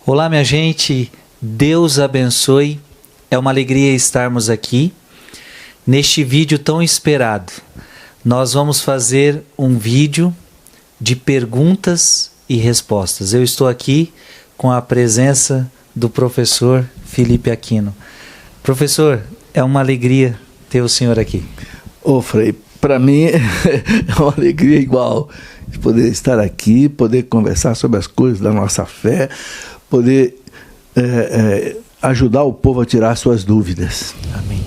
Olá, minha gente, Deus abençoe. É uma alegria estarmos aqui neste vídeo tão esperado. Nós vamos fazer um vídeo de perguntas e respostas. Eu estou aqui com a presença do professor Felipe Aquino. Professor, é uma alegria ter o senhor aqui. Ô Frei, para mim é uma alegria igual de poder estar aqui, poder conversar sobre as coisas da nossa fé, poder ajudar o povo a tirar suas dúvidas. Amém.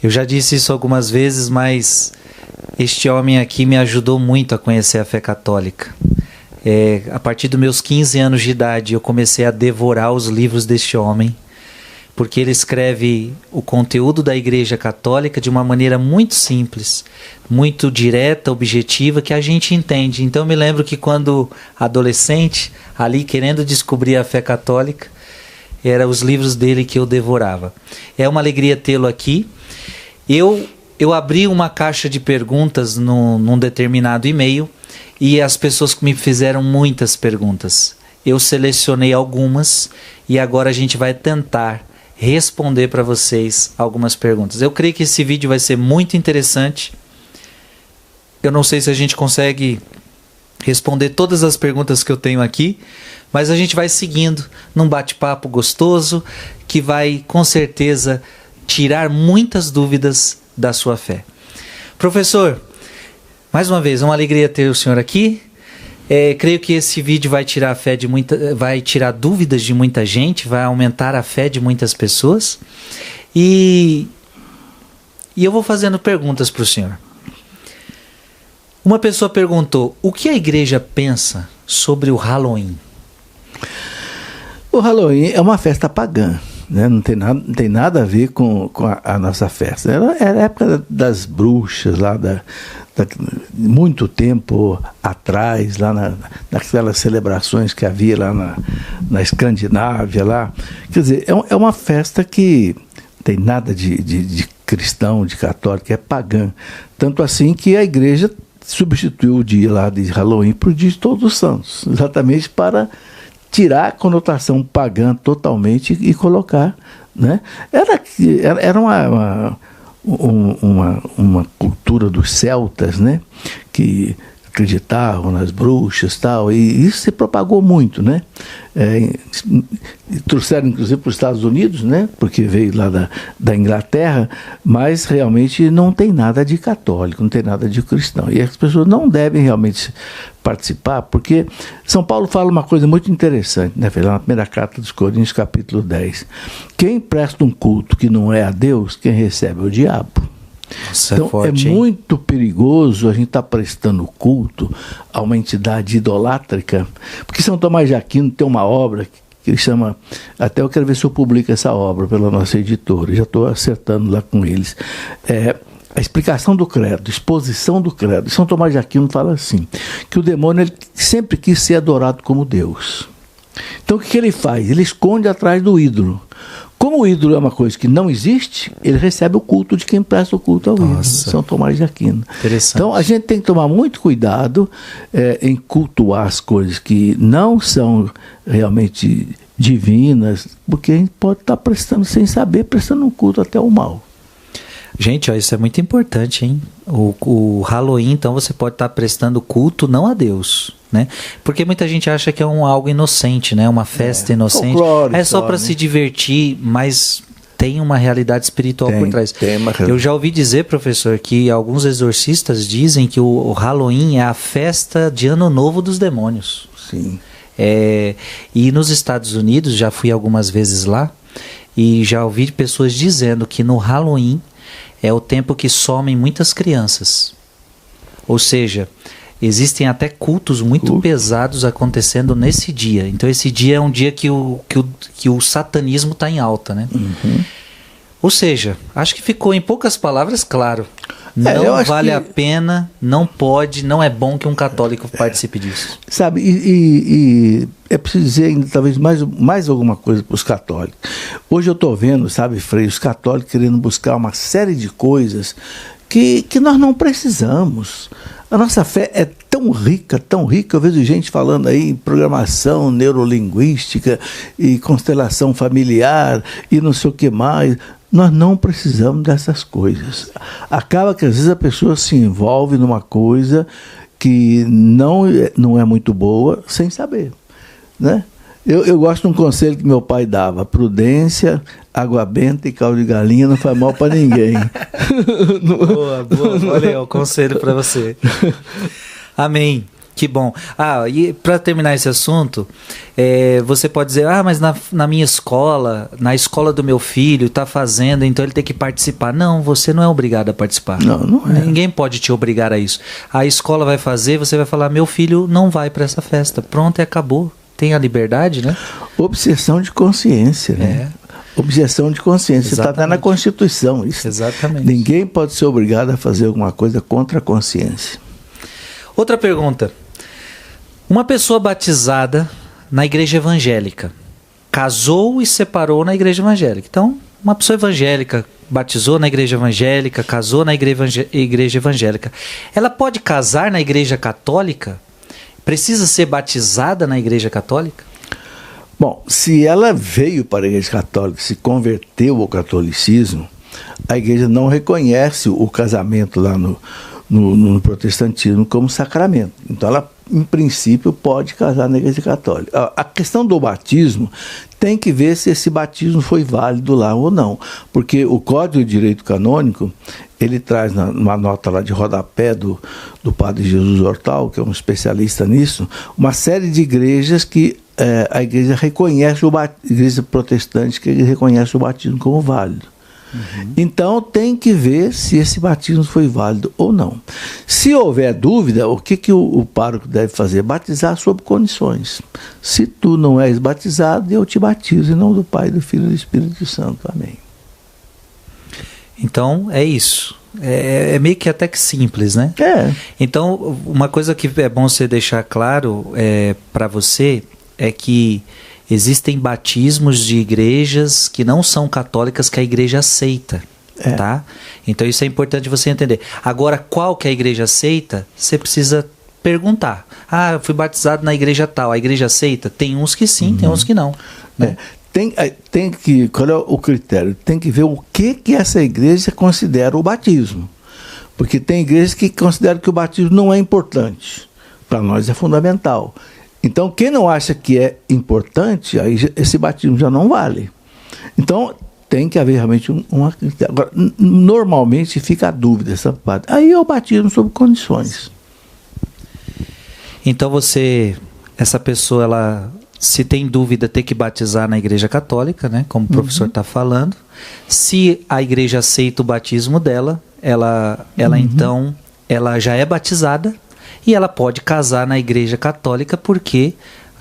Eu já disse isso algumas vezes, mas este homem aqui me ajudou muito a conhecer a fé católica. A partir dos meus 15 anos de idade, eu comecei a devorar os livros deste homem, porque ele escreve o conteúdo da Igreja Católica de uma maneira muito simples, muito direta, objetiva, que a gente entende. Então eu me lembro que quando adolescente, ali querendo descobrir a fé católica, eram os livros dele que eu devorava. É uma alegria tê-lo aqui. Eu abri uma caixa de perguntas num determinado e-mail e as pessoas me fizeram muitas perguntas. Eu selecionei algumas e agora a gente vai tentar responder para vocês algumas perguntas. Eu creio que esse vídeo vai ser muito interessante. Eu não sei se a gente consegue responder todas as perguntas que eu tenho aqui, mas a gente vai seguindo num bate-papo gostoso que vai, com certeza, tirar muitas dúvidas da sua fé. Professor, mais uma vez, é uma alegria ter o senhor aqui. Creio que esse vídeo vai tirar vai tirar dúvidas de muita gente, vai aumentar a fé de muitas pessoas. E eu vou fazendo perguntas para o senhor. Uma pessoa perguntou: o que a igreja pensa sobre o Halloween? O Halloween é uma festa pagã, né? Não tem nada a ver com a nossa festa. Era a época das bruxas, lá muito tempo atrás, lá naquelas celebrações que havia lá na Escandinávia. Lá. Quer dizer, é uma festa que não tem nada de cristão, de católico, é pagã. Tanto assim que a igreja substituiu o dia lá de Halloween para o dia de Todos os Santos, exatamente para tirar a conotação pagã totalmente e colocar, né? Era uma cultura dos celtas, né? Que acreditavam nas bruxas e tal, e isso se propagou muito, né? Trouxeram inclusive para os Estados Unidos, né? Porque veio lá da Inglaterra, mas realmente não tem nada de católico, não tem nada de cristão, e as pessoas não devem realmente participar, porque São Paulo fala uma coisa muito interessante, né? Na primeira carta dos Coríntios, capítulo 10, quem presta um culto que não é a Deus, quem recebe é o diabo. Nossa, então forte, é muito perigoso a gente estar prestando culto a uma entidade idolátrica, porque São Tomás de Aquino tem uma obra que ele chama, até eu quero ver se eu publico essa obra pela nossa editora, já estou acertando lá com eles, a explicação do credo, exposição do credo. São Tomás de Aquino fala assim, que o demônio ele sempre quis ser adorado como Deus. Então o que ele faz? Ele esconde atrás do ídolo. Como o ídolo é uma coisa que não existe, ele recebe o culto de quem presta o culto ao ídolo. São Tomás de Aquino. Então a gente tem que tomar muito cuidado em cultuar as coisas que não são realmente divinas, porque a gente pode estar prestando, sem saber, prestando um culto até ao mal. Gente, ó, isso é muito importante, hein? O Halloween, então, você pode estar prestando culto não a Deus, né? Porque muita gente acha que é algo inocente, né? Uma festa inocente. É só para se divertir, mas tem uma realidade espiritual por trás. Eu já ouvi dizer, professor, que alguns exorcistas dizem que o Halloween é a festa de Ano Novo dos demônios. Sim. E nos Estados Unidos, já fui algumas vezes lá, e já ouvi pessoas dizendo que no Halloween é o tempo que somem muitas crianças. Ou seja, existem até cultos muito pesados acontecendo nesse dia. Então esse dia é um dia que o satanismo está em alta, né? Uhum. Ou seja, acho que ficou em poucas palavras claro. Não vale a pena, não pode, não é bom que um católico participe disso. Sabe, e é preciso dizer ainda talvez mais alguma coisa para os católicos. Hoje eu estou vendo, sabe, Frei, os católicos querendo buscar uma série de coisas que nós não precisamos. A nossa fé é tão tão rica, eu vejo gente falando aí em programação neurolinguística e constelação familiar e não sei o que mais. Nós não precisamos dessas coisas. Acaba que às vezes a pessoa se envolve numa coisa que não é muito boa sem saber, né? Eu gosto de um conselho que meu pai dava: prudência, água benta e caldo de galinha não faz mal para ninguém. Boa. Olha aí, o conselho para você. Amém. Que bom. E para terminar esse assunto, você pode dizer, mas na minha escola, na escola do meu filho, está fazendo, então ele tem que participar. Não, você não é obrigado a participar. Não é. Ninguém pode te obrigar a isso. A escola vai fazer, você vai falar, meu filho não vai para essa festa. Pronto, e acabou. Tem a liberdade, né? Obsessão de consciência, né? Objeção de consciência. Está até na Constituição isso. Exatamente. Ninguém pode ser obrigado a fazer alguma coisa contra a consciência. Outra pergunta. Uma pessoa batizada na igreja evangélica casou e separou na igreja evangélica. Então, uma pessoa evangélica batizou na igreja evangélica, casou na igreja evangélica. Ela pode casar na igreja católica? Precisa ser batizada na igreja católica? Bom, se ela veio para a igreja católica, se converteu ao catolicismo, a igreja não reconhece o casamento lá no protestantismo como sacramento. Então ela, em princípio, pode casar na igreja católica. A questão do batismo tem que ver se esse batismo foi válido lá ou não, porque o Código de Direito Canônico, ele traz numa nota lá de rodapé do padre Jesus Hortal, que é um especialista nisso, uma série de igrejas que a igreja reconhece, igreja protestante que reconhece o batismo como válido. Uhum. Então tem que ver se esse batismo foi válido ou não. Se houver dúvida, o que o pároco deve fazer? Batizar sob condições. Se tu não és batizado, eu te batizo, em nome do Pai, do Filho e do Espírito Santo. Amém. Então é isso. É meio que até que simples, né? Então uma coisa que é bom você deixar claro para você é que existem batismos de igrejas que não são católicas que a igreja aceita, tá? Então isso é importante você entender. Agora, qual que a igreja aceita, você precisa perguntar. Eu fui batizado na igreja tal, a igreja aceita? Tem uns que sim, tem uns que não. Né? Tem que, qual é o critério? Tem que ver o que essa igreja considera o batismo. Porque tem igrejas que consideram que o batismo não é importante. Para nós é fundamental. Então, quem não acha que é importante, aí esse batismo já não vale. Então, tem que haver realmente uma... Agora, normalmente fica a dúvida, essa parte. Aí é o batismo sob condições. Então, essa pessoa, ela, se tem dúvida, tem que batizar na igreja católica, né? Como o professor está falando. Se a igreja aceita o batismo dela, ela então, ela já é batizada. E ela pode casar na igreja católica porque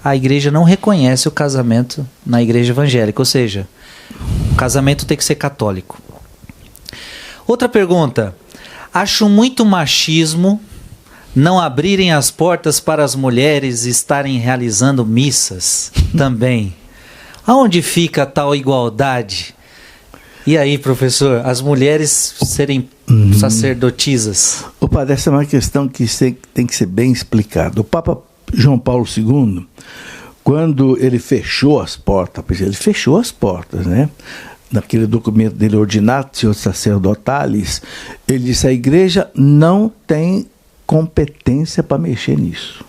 a igreja não reconhece o casamento na igreja evangélica. Ou seja, o casamento tem que ser católico. Outra pergunta. Acho muito machismo não abrirem as portas para as mulheres estarem realizando missas também. Aonde fica tal igualdade? E aí, professor, as mulheres serem sacerdotisas? Padre, essa é uma questão que tem que ser bem explicada. O Papa João Paulo II, quando ele fechou as portas, né? Naquele documento dele, Ordinatio Sacerdotalis, ele disse: a igreja não tem competência para mexer nisso.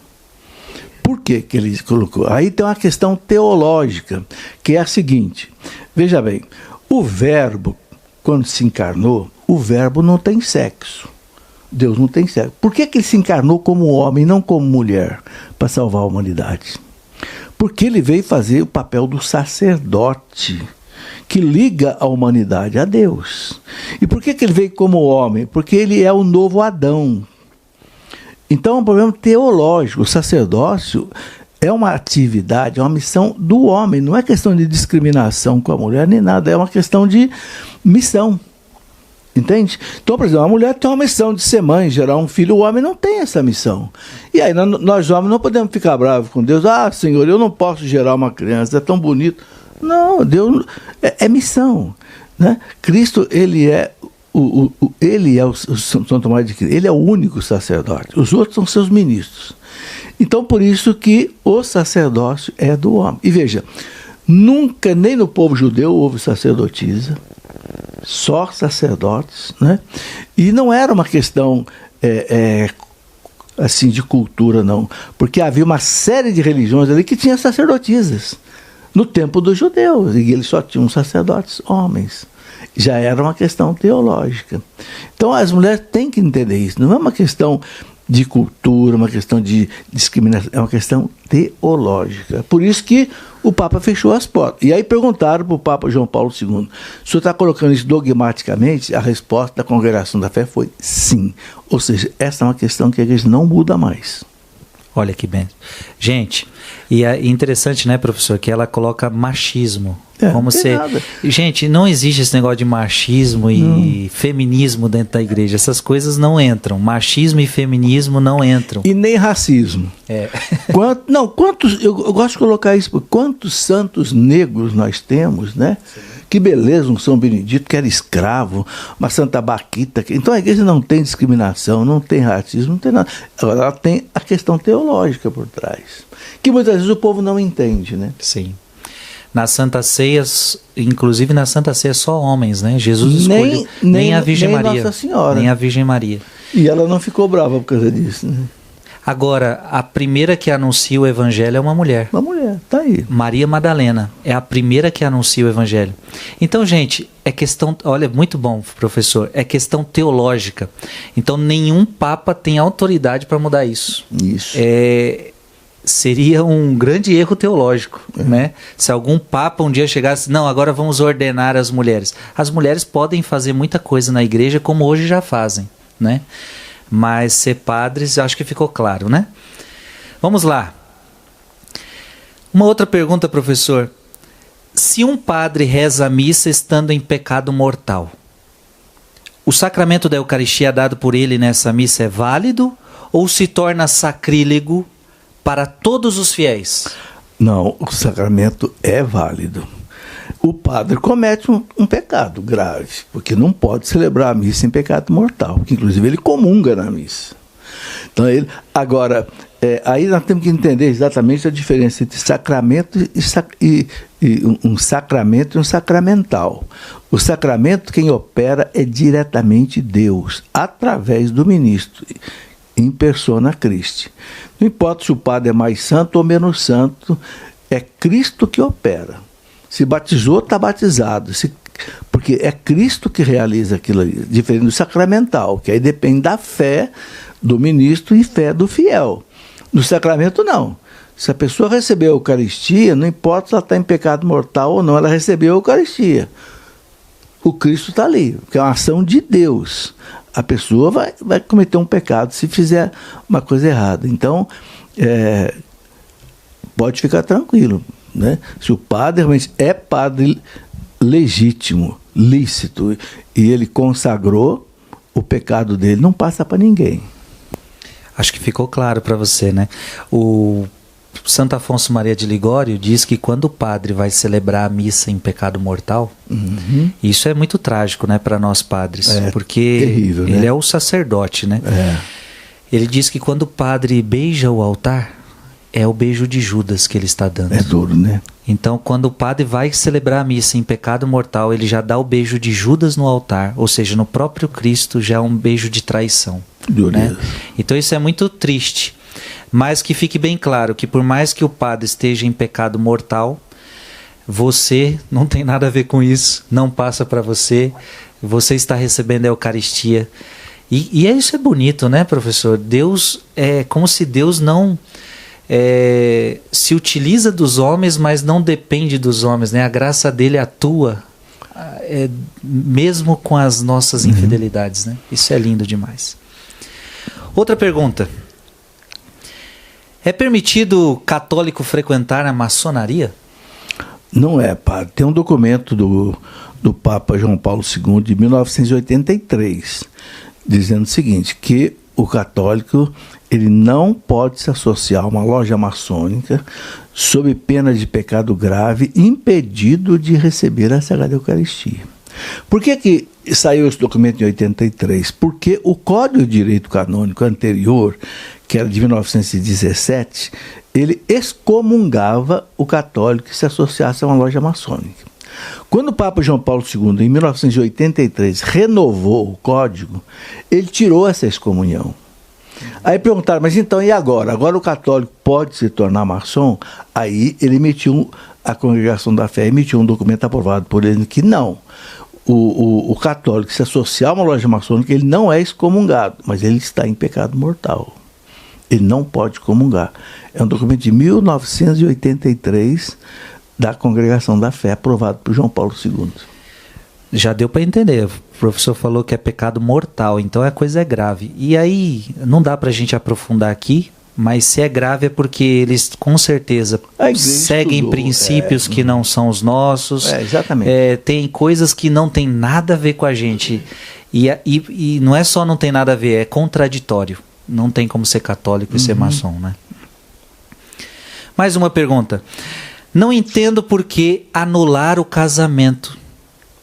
Por que ele colocou? Aí tem uma questão teológica, que é a seguinte: veja bem, o Verbo, quando se encarnou, o Verbo não tem sexo. Deus não tem sexo. Por que ele se encarnou como homem, não como mulher, para salvar a humanidade? Porque ele veio fazer o papel do sacerdote, que liga a humanidade a Deus. E por que ele veio como homem? Porque ele é o novo Adão. Então é um problema teológico. O sacerdócio é uma atividade, é uma missão do homem. Não é questão de discriminação com a mulher nem nada. É uma questão de missão. Entende? Então, por exemplo, a mulher tem uma missão de ser mãe, gerar um filho. O homem não tem essa missão. E aí nós homens não podemos ficar bravos com Deus. Senhor, eu não posso gerar uma criança, é tão bonito. Não, Deus é missão, né? Cristo, ele é ele é o São Tomás de Aquino, ele é o único sacerdote, os outros são seus ministros. Então, por isso que o sacerdócio é do homem. E veja, nunca, nem no povo judeu, houve sacerdotisa, só sacerdotes, né? E não era uma questão assim de cultura, não, porque havia uma série de religiões ali que tinha sacerdotisas no tempo dos judeus, e eles só tinham sacerdotes homens. Já era uma questão teológica. Então as mulheres têm que entender isso, não é uma questão de cultura, uma questão de discriminação, é uma questão teológica. Por isso que o Papa fechou as portas. E aí perguntaram para o Papa João Paulo II, o senhor está colocando isso dogmaticamente? A resposta da Congregação da Fé foi sim. Ou seja, essa é uma questão que a igreja não muda mais. Olha que bem. Gente, e é interessante, né, professor, que ela coloca machismo. Como se... Nada. Gente, não existe esse negócio de machismo e feminismo dentro da igreja. Essas coisas não entram. Machismo e feminismo não entram. E nem racismo. Quantos, eu gosto de colocar isso, quantos santos negros nós temos, né? Sim. Que beleza, um São Benedito que era escravo, uma Santa Baquita. Então a igreja não tem discriminação, não tem racismo, não tem nada. Agora ela tem a questão teológica por trás, que muitas vezes o povo não entende, né? Sim. Nas Santas Ceias, inclusive na Santa Ceia, só homens, né? Jesus escolheu nem a Virgem Maria. Nossa Senhora. Nem a Virgem Maria. E ela não ficou brava por causa disso, né? Agora, a primeira que anuncia o evangelho é uma mulher. Uma mulher, tá aí. Maria Madalena é a primeira que anuncia o evangelho. Então, gente, é questão... Olha, muito bom, professor. É questão teológica. Então, nenhum papa tem autoridade para mudar isso. Isso. Seria um grande erro teológico, né? Se algum papa um dia chegasse, não, agora vamos ordenar as mulheres. As mulheres podem fazer muita coisa na igreja, como hoje já fazem, né? Mas ser padres, acho que ficou claro, né? Vamos lá. Uma outra pergunta, professor. Se um padre reza a missa estando em pecado mortal, o sacramento da Eucaristia dado por ele nessa missa é válido ou se torna sacrílego para todos os fiéis? Não, o sacramento é válido. O padre comete um pecado grave, porque não pode celebrar a missa em pecado mortal, que inclusive ele comunga na missa. Então, aí nós temos que entender exatamente a diferença entre sacramento e um sacramento e um sacramental. O sacramento, quem opera é diretamente Deus, através do ministro, em persona Christi. Não importa se o padre é mais santo ou menos santo, é Cristo que opera. Se batizou, está batizado. Porque é Cristo que realiza aquilo ali, diferente do sacramental, que aí depende da fé do ministro e fé do fiel. No sacramento, não. Se a pessoa recebeu a Eucaristia, não importa se ela está em pecado mortal ou não, ela recebeu a Eucaristia. O Cristo está ali, porque é uma ação de Deus. A pessoa vai cometer um pecado se fizer uma coisa errada. Então, pode ficar tranquilo, né? Se o padre realmente é padre legítimo, lícito, e ele consagrou, o pecado dele não passa para ninguém. Acho que ficou claro para você, né? O Santo Afonso Maria de Ligório diz que quando o padre vai celebrar a missa em pecado mortal, isso é muito trágico, né, para nós padres, porque terrível, né? Ele é o sacerdote, né? Ele diz que quando o padre beija o altar, é o beijo de Judas que ele está dando. É duro, né? Então, quando o padre vai celebrar a missa em pecado mortal, ele já dá o beijo de Judas no altar, ou seja, no próprio Cristo já é um beijo de traição. Né? Então isso é muito triste. Mas que fique bem claro que por mais que o padre esteja em pecado mortal, você não tem nada a ver com isso, não passa para você, você está recebendo a Eucaristia. E isso é bonito, né, professor? Deus, é como se Deus não se utiliza dos homens, mas não depende dos homens, né? A graça dele atua mesmo com as nossas infidelidades, né? Isso é lindo demais. Outra pergunta. É permitido católico frequentar a maçonaria? Não é, padre. Tem um documento do Papa João Paulo II de 1983, dizendo o seguinte, que o católico ele não pode se associar a uma loja maçônica sob pena de pecado grave, impedido de receber a Sagrada Eucaristia. Por que saiu esse documento em 83, porque o Código de Direito Canônico anterior, que era de 1917, ele excomungava o católico que se associasse a uma loja maçônica. Quando o Papa João Paulo II, em 1983, renovou o código, ele tirou essa excomunhão. Aí perguntaram, mas então e agora? Agora o católico pode se tornar maçom? Aí ele emitiu, a Congregação da Fé emitiu um documento aprovado por ele que não. O católico se associar a uma loja maçônica, ele não é excomungado, mas ele está em pecado mortal. Ele não pode comungar. É um documento de 1983 da Congregação da Fé, aprovado por João Paulo II. Já deu para entender. O professor falou que é pecado mortal, então a coisa é grave. E aí, não dá para a gente aprofundar aqui, mas se é grave é porque eles, com certeza, seguem princípios que não são os nossos. Exatamente. Tem coisas que não tem nada a ver com a gente. E não é só não tem nada a ver, é contraditório. Não tem como ser católico e ser maçom, né? Mais uma pergunta. Não entendo por que anular o casamento.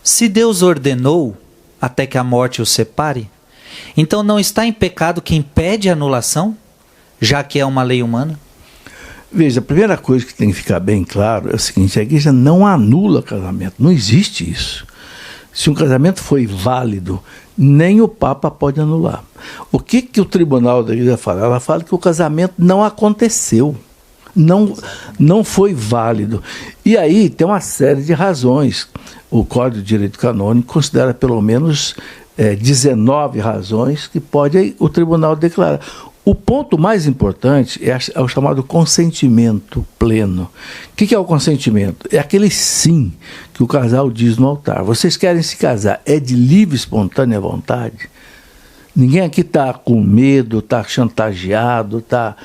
Se Deus ordenou até que a morte os separe, então não está em pecado quem pede anulação, já que é uma lei humana? Veja, a primeira coisa que tem que ficar bem claro é o seguinte: a igreja não anula casamento, não existe isso. Se um casamento foi válido, nem o Papa pode anular. O que o tribunal da igreja fala? Ela fala que o casamento não aconteceu. Não foi válido. E aí tem uma série de razões. O Código de Direito Canônico considera pelo menos 19 razões que pode o tribunal declarar. O ponto mais importante é o chamado consentimento pleno. O que é o consentimento? É aquele sim que o casal diz no altar. Vocês querem se casar? É de livre, espontânea vontade? Ninguém aqui está com medo, está chantageado, está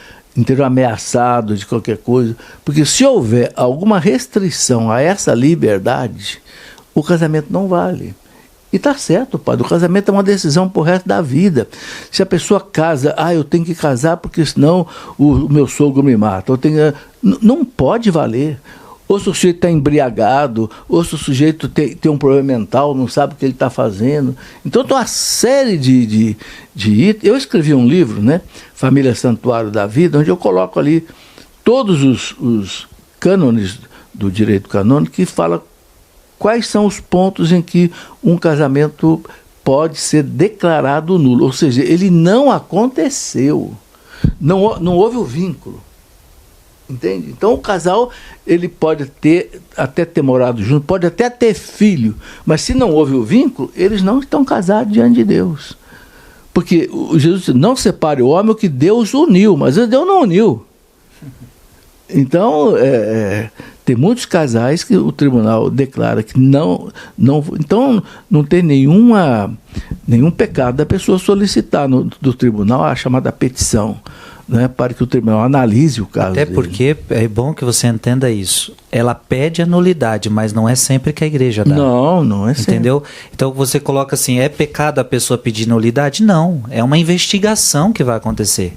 ameaçado de qualquer coisa, porque se houver alguma restrição a essa liberdade, o casamento não vale. E está certo, padre, o casamento é uma decisão pro resto da vida. Se a pessoa casa, eu tenho que casar porque senão o meu sogro me mata, não pode valer. Ou se o sujeito está embriagado, ou se o sujeito tem um problema mental, não sabe o que ele está fazendo. Então tem uma série de itens. Eu escrevi um livro, né, Família Santuário da Vida, onde eu coloco ali todos os cânones do direito canônico que fala quais são os pontos em que um casamento pode ser declarado nulo. Ou seja, ele não aconteceu, não houve o vínculo. Entende? Então o casal ele pode até ter morado junto, pode até ter filho, mas se não houve o vínculo, eles não estão casados diante de Deus. Porque Jesus disse, não separe o homem o que Deus uniu, mas Deus não uniu. Então, tem muitos casais que o tribunal declara que não então não tem nenhum pecado da pessoa solicitar do tribunal a chamada petição, né, para que o tribunal analise o caso Até dele. Porque é bom que você entenda isso. Ela pede a nulidade, mas não é sempre que a igreja dá. Não é sempre. Entendeu? Então você coloca assim, é pecado a pessoa pedir nulidade? Não, é uma investigação que vai acontecer.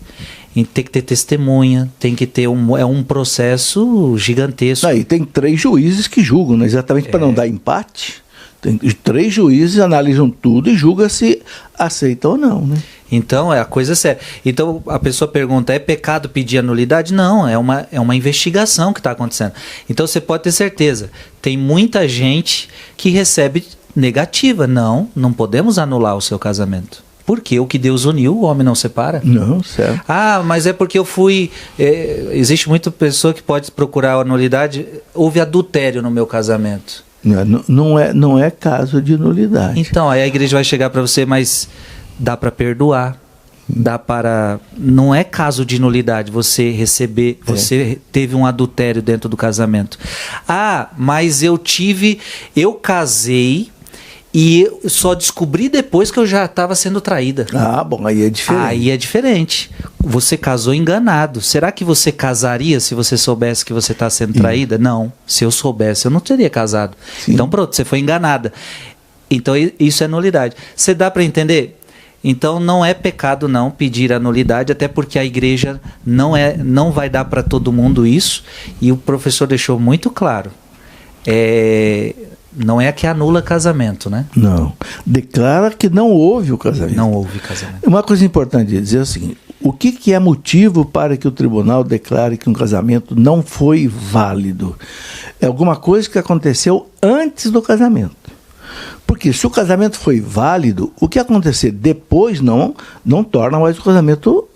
E tem que ter testemunha, tem que ter um processo gigantesco. Aí tem 3 juízes que julgam, né, exatamente para não dar empate. Tem 3 juízes, analisam tudo e julgam se aceita ou não, né? Então, a coisa séria. Então, a pessoa pergunta, é pecado pedir a nulidade? Não, é uma investigação que está acontecendo. Então, você pode ter certeza, tem muita gente que recebe negativa. Não podemos anular o seu casamento. Porque o que Deus uniu, o homem não separa. Não, certo. Mas é porque eu fui... existe muita pessoa que pode procurar a nulidade. Houve adultério no meu casamento. Não é caso de nulidade. Então, aí a igreja vai chegar para você, mas dá para perdoar. Não é caso de nulidade você receber, você teve um adultério dentro do casamento. Mas eu casei e só descobri depois que eu já estava sendo traída. Bom, aí é diferente. Aí é diferente. Você casou enganado. Será que você casaria se você soubesse que você está sendo traída? Não. Se eu soubesse, eu não teria casado. Sim. Então pronto, você foi enganada. Então isso é nulidade. Você dá para entender? Então não é pecado não pedir a nulidade, até porque a igreja não vai dar para todo mundo isso. E o professor deixou muito claro. Não é que anula casamento, né? Não. Declara que não houve o casamento. Não houve casamento. Uma coisa importante de dizer é o seguinte: o que é motivo para que o tribunal declare que um casamento não foi válido? É alguma coisa que aconteceu antes do casamento. Porque se o casamento foi válido, o que acontecer depois não torna mais o casamento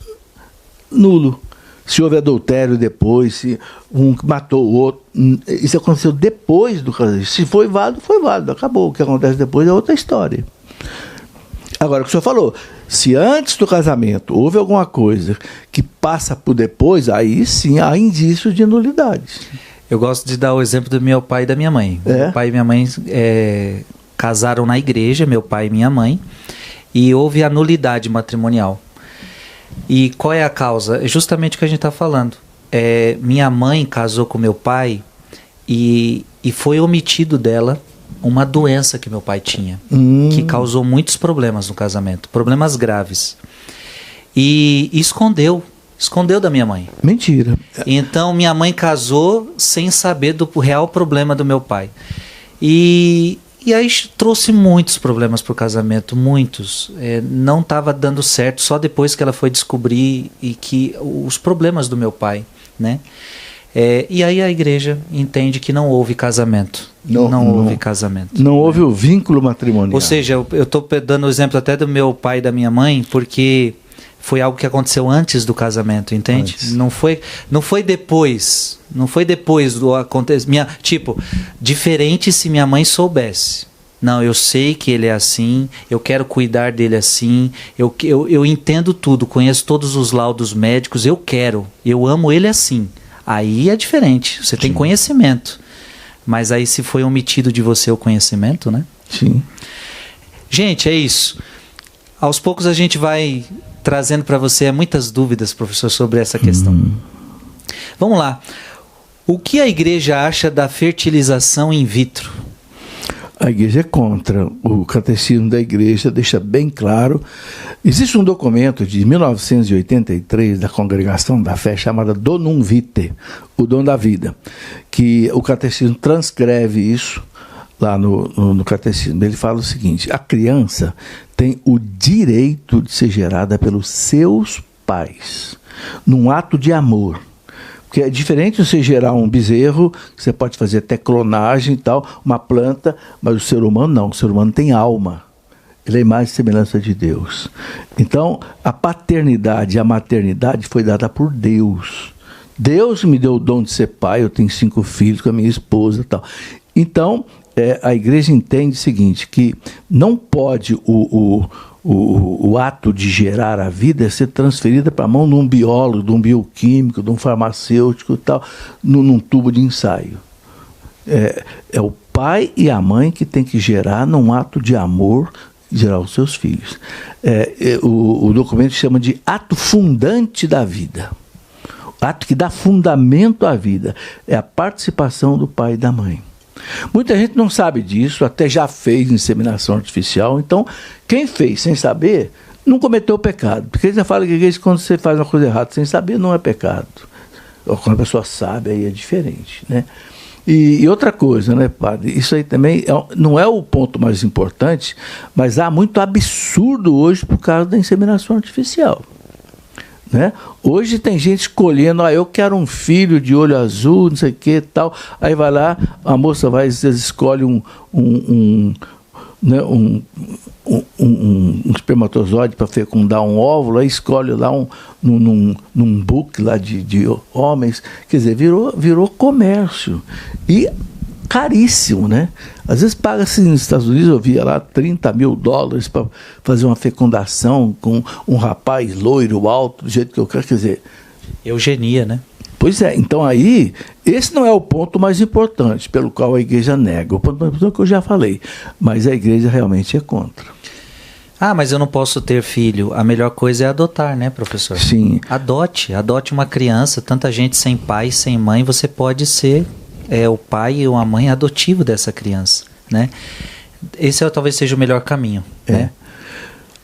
nulo. Se houve adultério depois, se um matou o outro, isso aconteceu depois do casamento. Se foi válido, acabou. O que acontece depois é outra história. Agora, o que o senhor falou, se antes do casamento houve alguma coisa que passa por depois, aí sim há indícios de nulidade. Eu gosto de dar o exemplo do meu pai e da minha mãe. Meu pai e minha mãe casaram na igreja, meu pai e minha mãe, e houve a nulidade matrimonial. E qual é a causa? É justamente o que a gente está falando. Minha mãe casou com meu pai e foi omitido dela uma doença que meu pai tinha, que causou muitos problemas no casamento, problemas graves. E escondeu da minha mãe. Mentira. Então minha mãe casou sem saber do real problema do meu pai. E aí trouxe muitos problemas para o casamento, muitos. Não estava dando certo, só depois que ela foi descobrir os problemas do meu pai, né? E aí a igreja entende que não houve casamento. Não houve casamento. Não houve o vínculo matrimonial. Ou seja, eu estou dando o exemplo até do meu pai e da minha mãe, porque foi algo que aconteceu antes do casamento, entende? Antes. Não foi depois. Não foi depois do acontecimento. Tipo, diferente se minha mãe soubesse. Não, eu sei que ele é assim, eu quero cuidar dele assim, eu entendo tudo, conheço todos os laudos médicos, eu amo ele assim. Aí é diferente, você tem conhecimento. Mas aí se foi omitido de você o conhecimento, né? Sim. Gente, é isso. Aos poucos a gente vai trazendo para você muitas dúvidas, professor, sobre essa questão. Vamos lá. O que a igreja acha da fertilização in vitro? A igreja é contra. O catecismo da igreja deixa bem claro. Existe um documento de 1983 da Congregação da Fé chamada Donum Vitae, o dom da vida, que o catecismo transcreve isso lá no catecismo. Ele fala o seguinte: a criança tem o direito de ser gerada pelos seus pais, num ato de amor. Porque é diferente você gerar um bezerro, você pode fazer até clonagem e tal, uma planta, mas o ser humano não. O ser humano tem alma. Ele é a imagem e semelhança de Deus. Então, a paternidade e a maternidade foi dada por Deus. Deus me deu o dom de ser pai, eu tenho 5 filhos com a minha esposa e tal. Então, a igreja entende o seguinte, que não pode o ato de gerar a vida ser transferida para a mão de um biólogo, de um bioquímico, de um farmacêutico e tal, num tubo de ensaio. É o pai e a mãe que tem que gerar num ato de amor, gerar os seus filhos. O documento chama de ato fundante da vida. O ato que dá fundamento à vida é a participação do pai e da mãe. Muita gente não sabe disso, até já fez inseminação artificial. Então, quem fez sem saber, não cometeu pecado. Porque eles já falam que quando você faz uma coisa errada sem saber, não é pecado. Quando a pessoa sabe, aí é diferente, né? E outra coisa, né, padre? Isso aí também não é o ponto mais importante, mas há muito absurdo hoje por causa da inseminação artificial. Né? Hoje tem gente escolhendo, eu quero um filho de olho azul, não sei o que tal. Aí vai lá, a moça vai, às vezes escolhe um espermatozoide para fecundar um óvulo, aí escolhe lá num book lá de homens. Quer dizer, virou comércio. E caríssimo, né? Às vezes paga-se nos Estados Unidos, eu via lá $30 mil para fazer uma fecundação com um rapaz loiro, alto, do jeito que eu quero, quer dizer... Eugenia, né? Pois é, então aí, esse não é o ponto mais importante pelo qual a igreja nega, o ponto mais importante que eu já falei, mas a igreja realmente é contra. Mas eu não posso ter filho. A melhor coisa é adotar, né, professor? Sim. Adote uma criança, tanta gente sem pai, sem mãe, você pode ser... o pai ou a mãe adotivo dessa criança, né? Esse talvez seja o melhor caminho, né?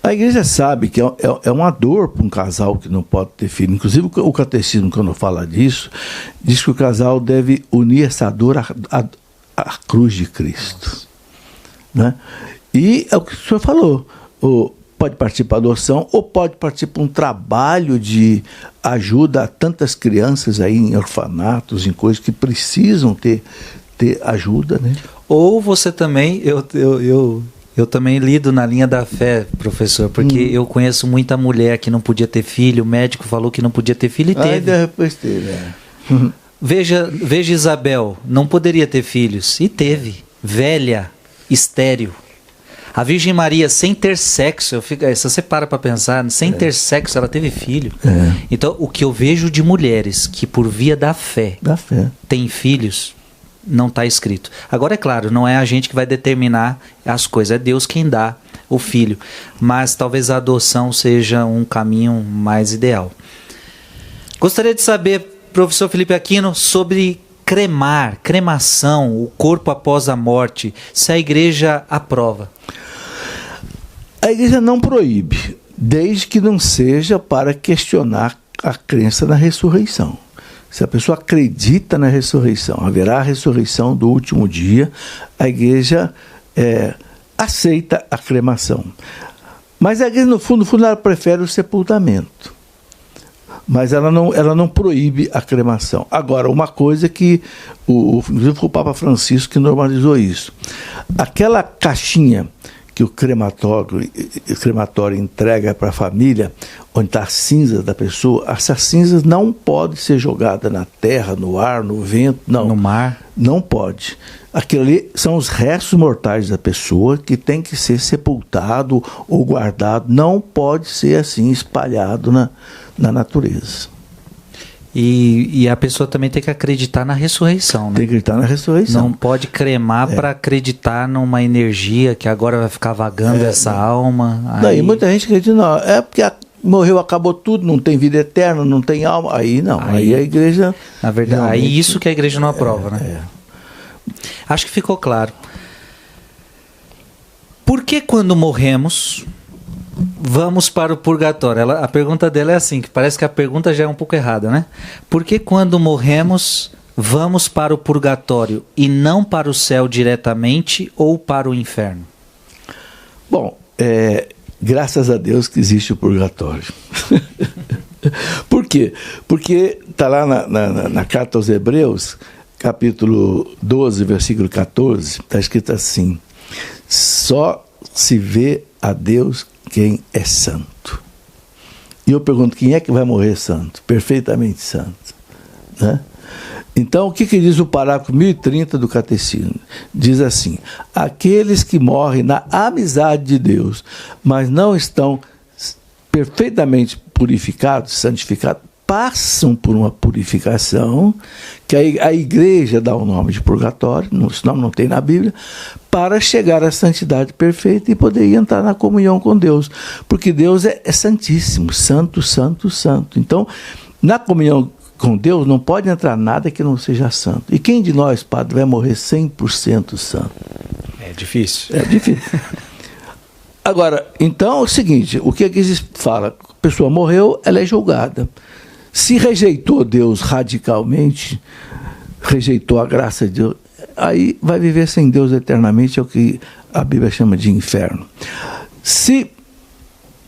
A igreja sabe que é uma dor para um casal que não pode ter filho. Inclusive o catecismo, quando fala disso, diz que o casal deve unir essa dor a cruz de Cristo. Né? E é o que o senhor falou, pode partir para adoção ou pode partir para um trabalho de ajuda a tantas crianças aí em orfanatos, em coisas que precisam ter ajuda, né? Ou você também, eu também lido na linha da fé, professor, porque eu conheço muita mulher que não podia ter filho, o médico falou que não podia ter filho e teve. Depois teve, Veja Isabel, não poderia ter filhos, e teve, velha, estéril. A Virgem Maria, sem ter sexo, se você para pensar, sem ter sexo, ela teve filho. Então, o que eu vejo de mulheres que por via da fé têm filhos, não está escrito. Agora, é claro, não é a gente que vai determinar as coisas, é Deus quem dá o filho. Mas talvez a adoção seja um caminho mais ideal. Gostaria de saber, professor Felipe Aquino, sobre cremação, o corpo após a morte, se a igreja aprova. A igreja não proíbe, desde que não seja para questionar a crença na ressurreição. Se a pessoa acredita na ressurreição, haverá a ressurreição do último dia, a igreja aceita a cremação. Mas a igreja, no fundo, ela prefere o sepultamento. Mas ela não proíbe a cremação. Agora, uma coisa que, inclusive foi o Papa Francisco que normalizou isso. Aquela caixinha que o crematório entrega para a família, onde está a cinza da pessoa, essas cinzas não podem ser jogadas na terra, no ar, no vento, não. No mar? Não pode. Aquilo ali são os restos mortais da pessoa que tem que ser sepultado ou guardado. Não pode ser assim espalhado na natureza. E a pessoa também tem que acreditar na ressurreição, né? Tem que acreditar na ressurreição. Não pode cremar para acreditar numa energia que agora vai ficar vagando essa alma. Daí muita gente acredita, não, é porque morreu, acabou tudo, não tem vida eterna, não tem alma. Aí não, aí a igreja... Na verdade, aí isso que a igreja não aprova, né? Acho que ficou claro. Por que quando morremos... vamos para o purgatório? A pergunta dela é assim, que parece que a pergunta já é um pouco errada, né? Por que quando morremos, vamos para o purgatório e não para o céu diretamente ou para o inferno? Bom, graças a Deus que existe o purgatório. Por quê? Porque está lá na carta aos Hebreus, capítulo 12, versículo 14, está escrito assim: só se vê a Deus quem é santo. E eu pergunto, quem é que vai morrer santo? Perfeitamente santo. Né? Então, o que diz o parágrafo 1030 do Catecismo? Diz assim: aqueles que morrem na amizade de Deus, mas não estão perfeitamente purificados, santificados, passam por uma purificação, que a igreja dá o nome de purgatório, esse nome não tem na Bíblia, para chegar à santidade perfeita e poder entrar na comunhão com Deus. Porque Deus é santíssimo, santo, santo, santo. Então, na comunhão com Deus não pode entrar nada que não seja santo. E quem de nós, padre, vai morrer 100% santo? É difícil. É difícil. Agora, então é o seguinte, o que a igreja fala? A pessoa morreu, ela é julgada. Se rejeitou Deus radicalmente, rejeitou a graça de Deus, aí vai viver sem Deus eternamente, é o que a Bíblia chama de inferno. Se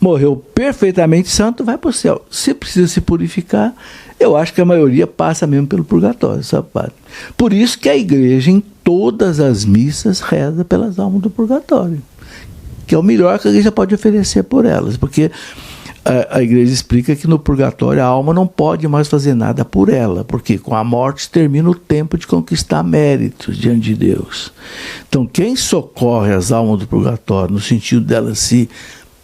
morreu perfeitamente santo, vai para o céu. Se precisa se purificar, eu acho que a maioria passa mesmo pelo purgatório, sabe, padre? Por isso que a igreja, em todas as missas, reza pelas almas do purgatório, que é o melhor que a igreja pode oferecer por elas, porque a igreja explica que no purgatório a alma não pode mais fazer nada por ela, porque com a morte termina o tempo de conquistar méritos diante de Deus. Então, quem socorre as almas do purgatório, no sentido delas se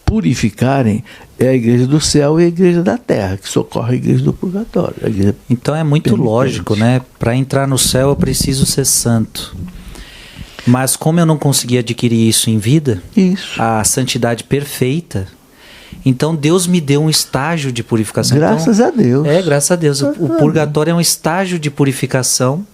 purificarem, é a igreja do céu e a igreja da terra, que socorre a igreja do purgatório. Então é muito lógico, né? Para entrar no céu eu preciso ser santo. Mas como eu não consegui adquirir isso em vida, a santidade perfeita, então Deus me deu um estágio de purificação. Graças a Deus. Graças a Deus. O purgatório é um estágio de purificação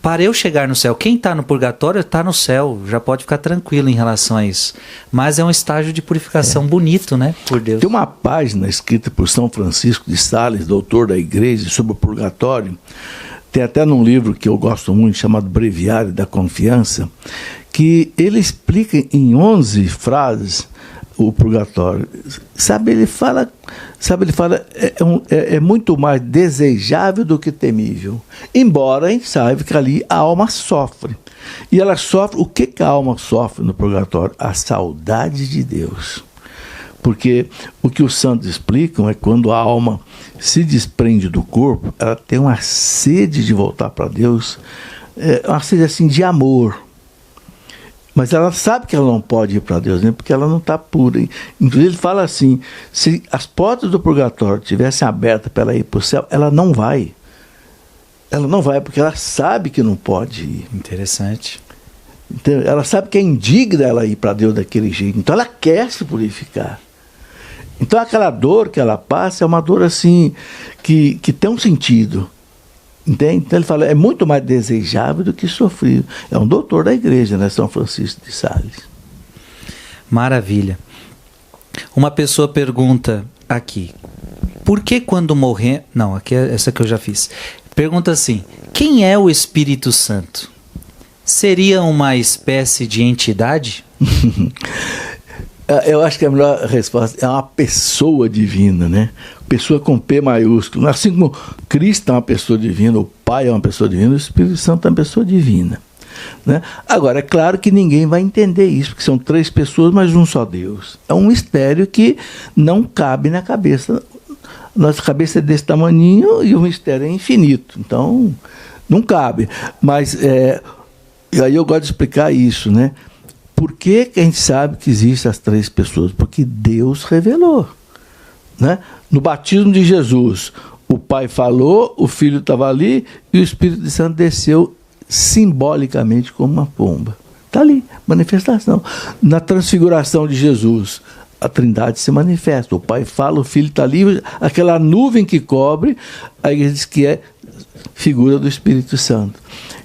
para eu chegar no céu. Quem está no purgatório está no céu, já pode ficar tranquilo em relação a isso. Mas é um estágio de purificação bonito, né? Por Deus. Tem uma página escrita por São Francisco de Sales, doutor da igreja, sobre o purgatório, Tem até num livro que eu gosto muito, chamado Breviário da Confiança, que ele explica em 11 frases o purgatório. Ele fala é muito mais desejável do que temível. Embora a gente saiba que ali a alma sofre. E ela sofre, o que a alma sofre no purgatório? A saudade de Deus. Porque o que os santos explicam é que quando a alma se desprende do corpo, ela tem uma sede de voltar para Deus, uma sede assim de amor. Mas ela sabe que ela não pode ir para Deus, né? Porque ela não está pura. Inclusive ele fala assim, se as portas do purgatório estivessem abertas para ela ir para o céu, ela não vai. Ela não vai, porque ela sabe que não pode ir. Interessante. Então, ela sabe que é indigna ela ir para Deus daquele jeito. Então ela quer se purificar. Então aquela dor que ela passa é uma dor assim, que tem um sentido. Entende? Então ele fala, é muito mais desejável do que sofrido. É um doutor da igreja, né? São Francisco de Sales. Maravilha. Uma pessoa pergunta aqui, por que quando morrer... Não, aqui é essa que eu já fiz. Pergunta assim, quem é o Espírito Santo? Seria uma espécie de entidade? Eu acho que a melhor resposta é uma pessoa divina, né? Pessoa com P maiúsculo. Assim como Cristo é uma pessoa divina, o Pai é uma pessoa divina, o Espírito Santo é uma pessoa divina. Né? Agora, é claro que ninguém vai entender isso, porque são 3 pessoas, mas um só Deus. É um mistério que não cabe na cabeça. Nossa cabeça é desse tamaninho e o mistério é infinito. Então, não cabe. Mas, aí eu gosto de explicar isso, né? Por que a gente sabe que existem as 3 pessoas? Porque Deus revelou. Né? No batismo de Jesus, o Pai falou, o Filho estava ali e o Espírito Santo desceu simbolicamente como uma pomba. Está ali, manifestação. Na transfiguração de Jesus, a Trindade se manifesta. O Pai fala, o Filho está ali, aquela nuvem que cobre, aí ele diz que é figura do Espírito Santo.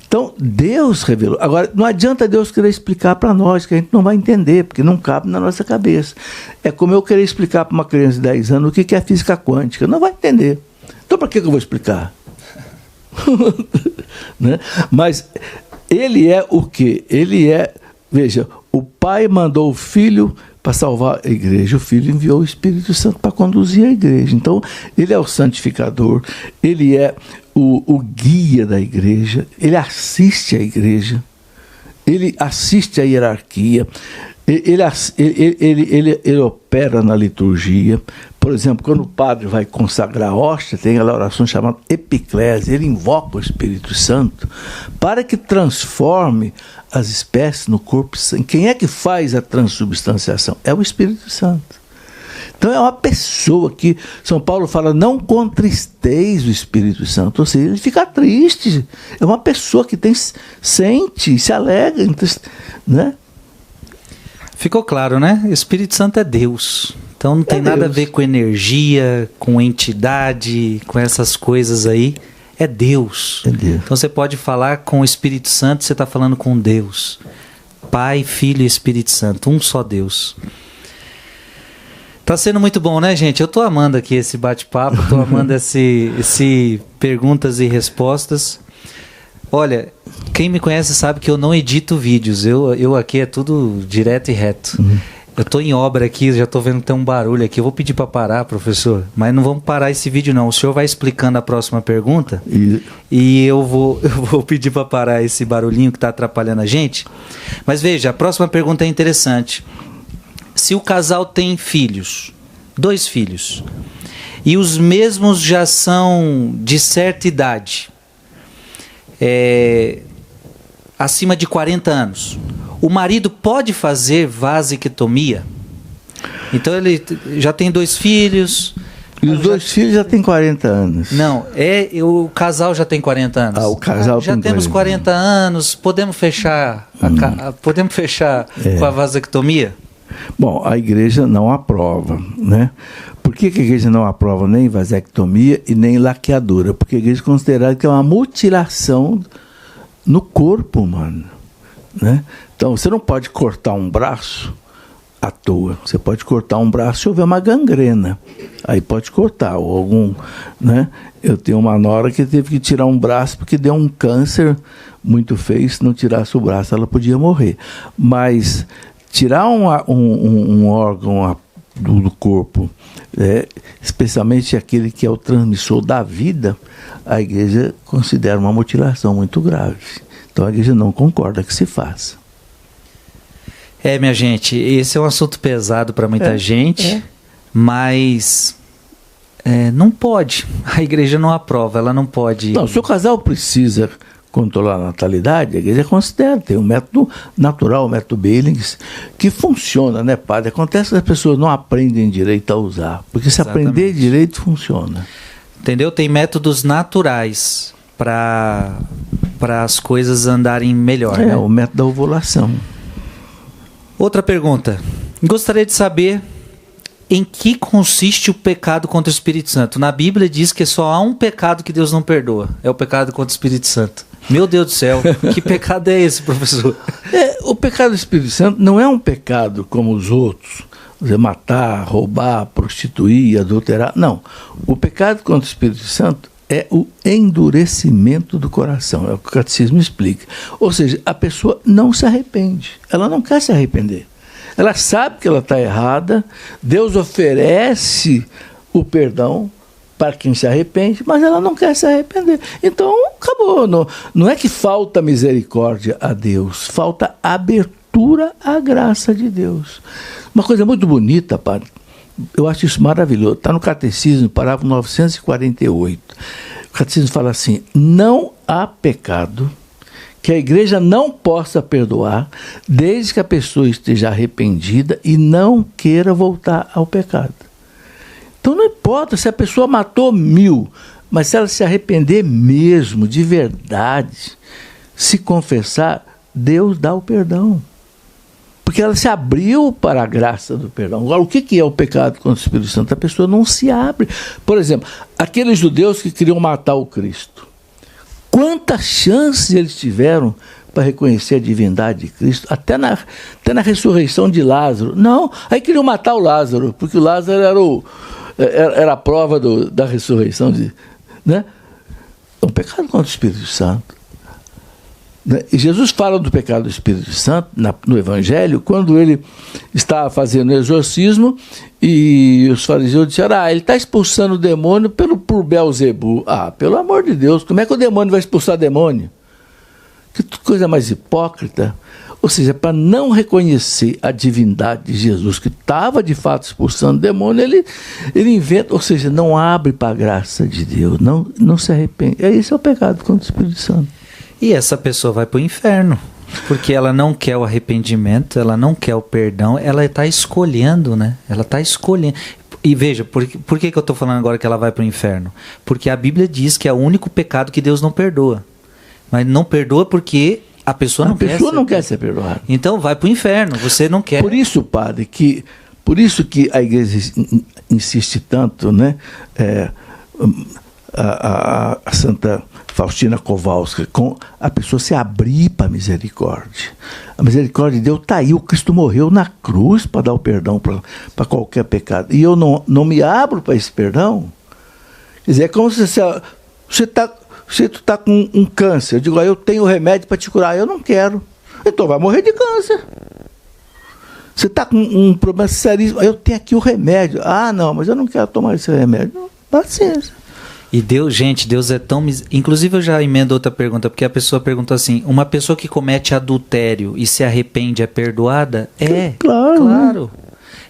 Então, Deus revelou. Agora, não adianta Deus querer explicar para nós, que a gente não vai entender, porque não cabe na nossa cabeça. É como eu querer explicar para uma criança de 10 anos o que é física quântica. Não vai entender. Então, para que eu vou explicar? Né? Mas ele é o quê? Ele é, veja, o Pai mandou o Filho para salvar a igreja, o Filho enviou o Espírito Santo para conduzir a igreja. Então, ele é o santificador, ele é o guia da igreja, ele assiste a igreja, ele assiste a hierarquia, ele opera na liturgia. Por exemplo, quando o padre vai consagrar a hóstia, tem aquela oração chamada epiclese, ele invoca o Espírito Santo para que transforme as espécies no corpo santo. Quem é que faz a transubstanciação? É o Espírito Santo. Então é uma pessoa que São Paulo fala, não contristeis o Espírito Santo, ou seja, ele fica triste. É uma pessoa que sente, se alegra, né? Ficou claro, né? O Espírito Santo é Deus. Então não tem nada a ver com energia, com entidade, com essas coisas aí. É Deus. É Deus. Então você pode falar com o Espírito Santo, você está falando com Deus. Pai, Filho e Espírito Santo, um só Deus. Tá sendo muito bom, né, gente? Eu tô amando aqui esse bate-papo, tô amando esse perguntas e respostas. Olha, quem me conhece sabe que eu não edito vídeos, eu aqui é tudo direto e reto. Eu tô em obra aqui, já tô vendo que tem um barulho aqui, eu vou pedir para parar, professor, mas não vamos parar esse vídeo não, o senhor vai explicando a próxima pergunta e eu vou pedir para parar esse barulhinho que tá atrapalhando a gente. Mas veja, a próxima pergunta é interessante. Se o casal tem filhos, 2 filhos, e os mesmos já são de certa idade, acima de 40 anos, o marido pode fazer vasectomia? Então ele já tem 2 filhos... E os 2 filhos já têm 40 anos. Não, o casal já tem 40 anos. O casal já tem temos 40 anos, podemos fechar, podemos fechar com a vasectomia? Bom, a igreja não aprova, né? Por que a igreja não aprova nem vasectomia e nem laqueadura? Porque a igreja considera que é uma mutilação no corpo humano, né? Então, você não pode cortar um braço à toa. Você pode cortar um braço se houver uma gangrena. Aí pode cortar. Ou algum, né? Eu tenho uma nora que teve que tirar um braço porque deu um câncer muito feio. Se não tirasse o braço, ela podia morrer. Mas tirar um órgão do corpo, especialmente aquele que é o transmissor da vida, a igreja considera uma mutilação muito grave. Então a igreja não concorda que se faça. Minha gente, esse é um assunto pesado para muita gente, mas não pode. A igreja não aprova, ela não pode. Não, se o casal precisa controlar a natalidade, a igreja considera, tem um método natural, o método Billings, que funciona, né, padre? Acontece que as pessoas não aprendem direito a usar, porque se aprender direito, funciona. Entendeu? Tem métodos naturais para as coisas andarem melhor. Né? O método da ovulação. Outra pergunta. Gostaria de saber em que consiste o pecado contra o Espírito Santo. Na Bíblia diz que só há um pecado que Deus não perdoa. É o pecado contra o Espírito Santo. Meu Deus do céu, que pecado é esse, professor? O pecado do Espírito Santo não é um pecado como os outros. Matar, roubar, prostituir, adulterar. Não. O pecado contra o Espírito Santo é o endurecimento do coração. É o que o catecismo explica. Ou seja, a pessoa não se arrepende. Ela não quer se arrepender. Ela sabe que ela está errada. Deus oferece o perdão para quem se arrepende, mas ela não quer se arrepender. Então, acabou. Não é que falta misericórdia a Deus, falta abertura à graça de Deus. Uma coisa muito bonita, padre, eu acho isso maravilhoso, está no Catecismo, parágrafo 948. O Catecismo fala assim: não há pecado que a igreja não possa perdoar, desde que a pessoa esteja arrependida e não queira voltar ao pecado. Então não importa se a pessoa matou 1000, mas se ela se arrepender mesmo, de verdade, se confessar, Deus dá o perdão. Porque ela se abriu para a graça do perdão. Agora, o que é o pecado contra o Espírito Santo? A pessoa não se abre. Por exemplo, aqueles judeus que queriam matar o Cristo. Quantas chances eles tiveram para reconhecer a divindade de Cristo? Até na ressurreição de Lázaro. Não, aí queriam matar o Lázaro, porque o Lázaro era a prova da ressurreição. Né? É um pecado contra o Espírito Santo. E Jesus fala do pecado do Espírito Santo no Evangelho, quando ele está fazendo o exorcismo e os fariseus disseram: ele está expulsando o demônio por Belzebu. Pelo amor de Deus, como é que o demônio vai expulsar demônio? Que coisa mais hipócrita. Ou seja, para não reconhecer a divindade de Jesus, que estava de fato expulsando o demônio, ele inventa, ou seja, não abre para a graça de Deus, não se arrepende. Esse é o pecado contra o Espírito Santo. E essa pessoa vai para o inferno, porque ela não quer o arrependimento, ela não quer o perdão, ela está escolhendo, né? Ela está escolhendo. E veja, por que eu estou falando agora que ela vai para o inferno? Porque a Bíblia diz que é o único pecado que Deus não perdoa. Mas não perdoa porque a pessoa não quer ser perdoada. Então vai para o inferno, você não quer. Por isso, padre, por isso que a igreja insiste tanto, né? A Santa Faustina Kowalska, com a pessoa se abrir para a misericórdia. A misericórdia de Deus está aí. O Cristo morreu na cruz para dar o perdão para qualquer pecado. E eu não me abro para esse perdão. Quer dizer, é como se você está com um câncer. Eu digo: eu tenho remédio para te curar. Eu não quero. Então vai morrer de câncer. Você está com um problema seríssimo. Eu tenho aqui o remédio. Não, mas eu não quero tomar esse remédio. Não, paciência. E Deus é tão... Inclusive eu já emendo outra pergunta, porque a pessoa perguntou assim: uma pessoa que comete adultério e se arrepende é perdoada? Claro.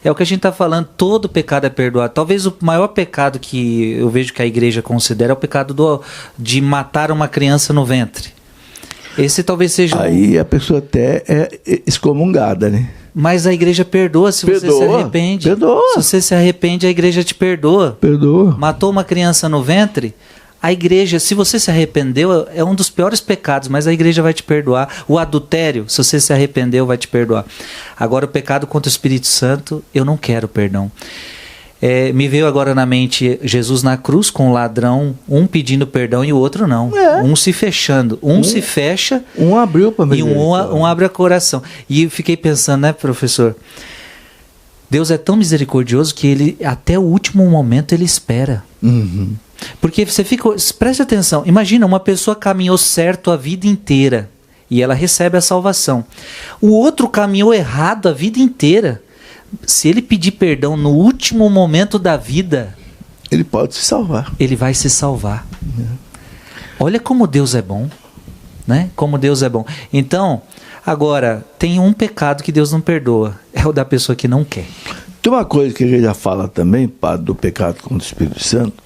É o que a gente está falando, todo pecado é perdoado. Talvez o maior pecado que eu vejo que a igreja considera é o pecado de matar uma criança no ventre. Esse talvez seja... Aí a pessoa até é excomungada, né? Mas a igreja perdoa se você se arrepende. Perdoa. Se você se arrepende, a igreja te perdoa. Perdoa. Matou uma criança no ventre, a igreja, se você se arrependeu, é um dos piores pecados, mas a igreja vai te perdoar. O adultério, se você se arrependeu, vai te perdoar. Agora, o pecado contra o Espírito Santo, eu não quero perdão. Me veio agora na mente Jesus na cruz com o ladrão, um pedindo perdão e o outro não. Um se fechando. Um se fecha. Um abriu para mim. E um abre o coração. E eu fiquei pensando, né, professor? Deus é tão misericordioso que ele, até o último momento, ele espera. Uhum. Porque você fica... Preste atenção. Imagina, uma pessoa caminhou certo a vida inteira e ela recebe a salvação. O outro caminhou errado a vida inteira. Se ele pedir perdão no último momento da vida... Ele pode se salvar. Ele vai se salvar. Olha como Deus é bom. Né? Como Deus é bom. Então, agora, tem um pecado que Deus não perdoa. É o da pessoa que não quer. Tem uma coisa que a gente já fala também, padre, do pecado contra o Espírito Santo,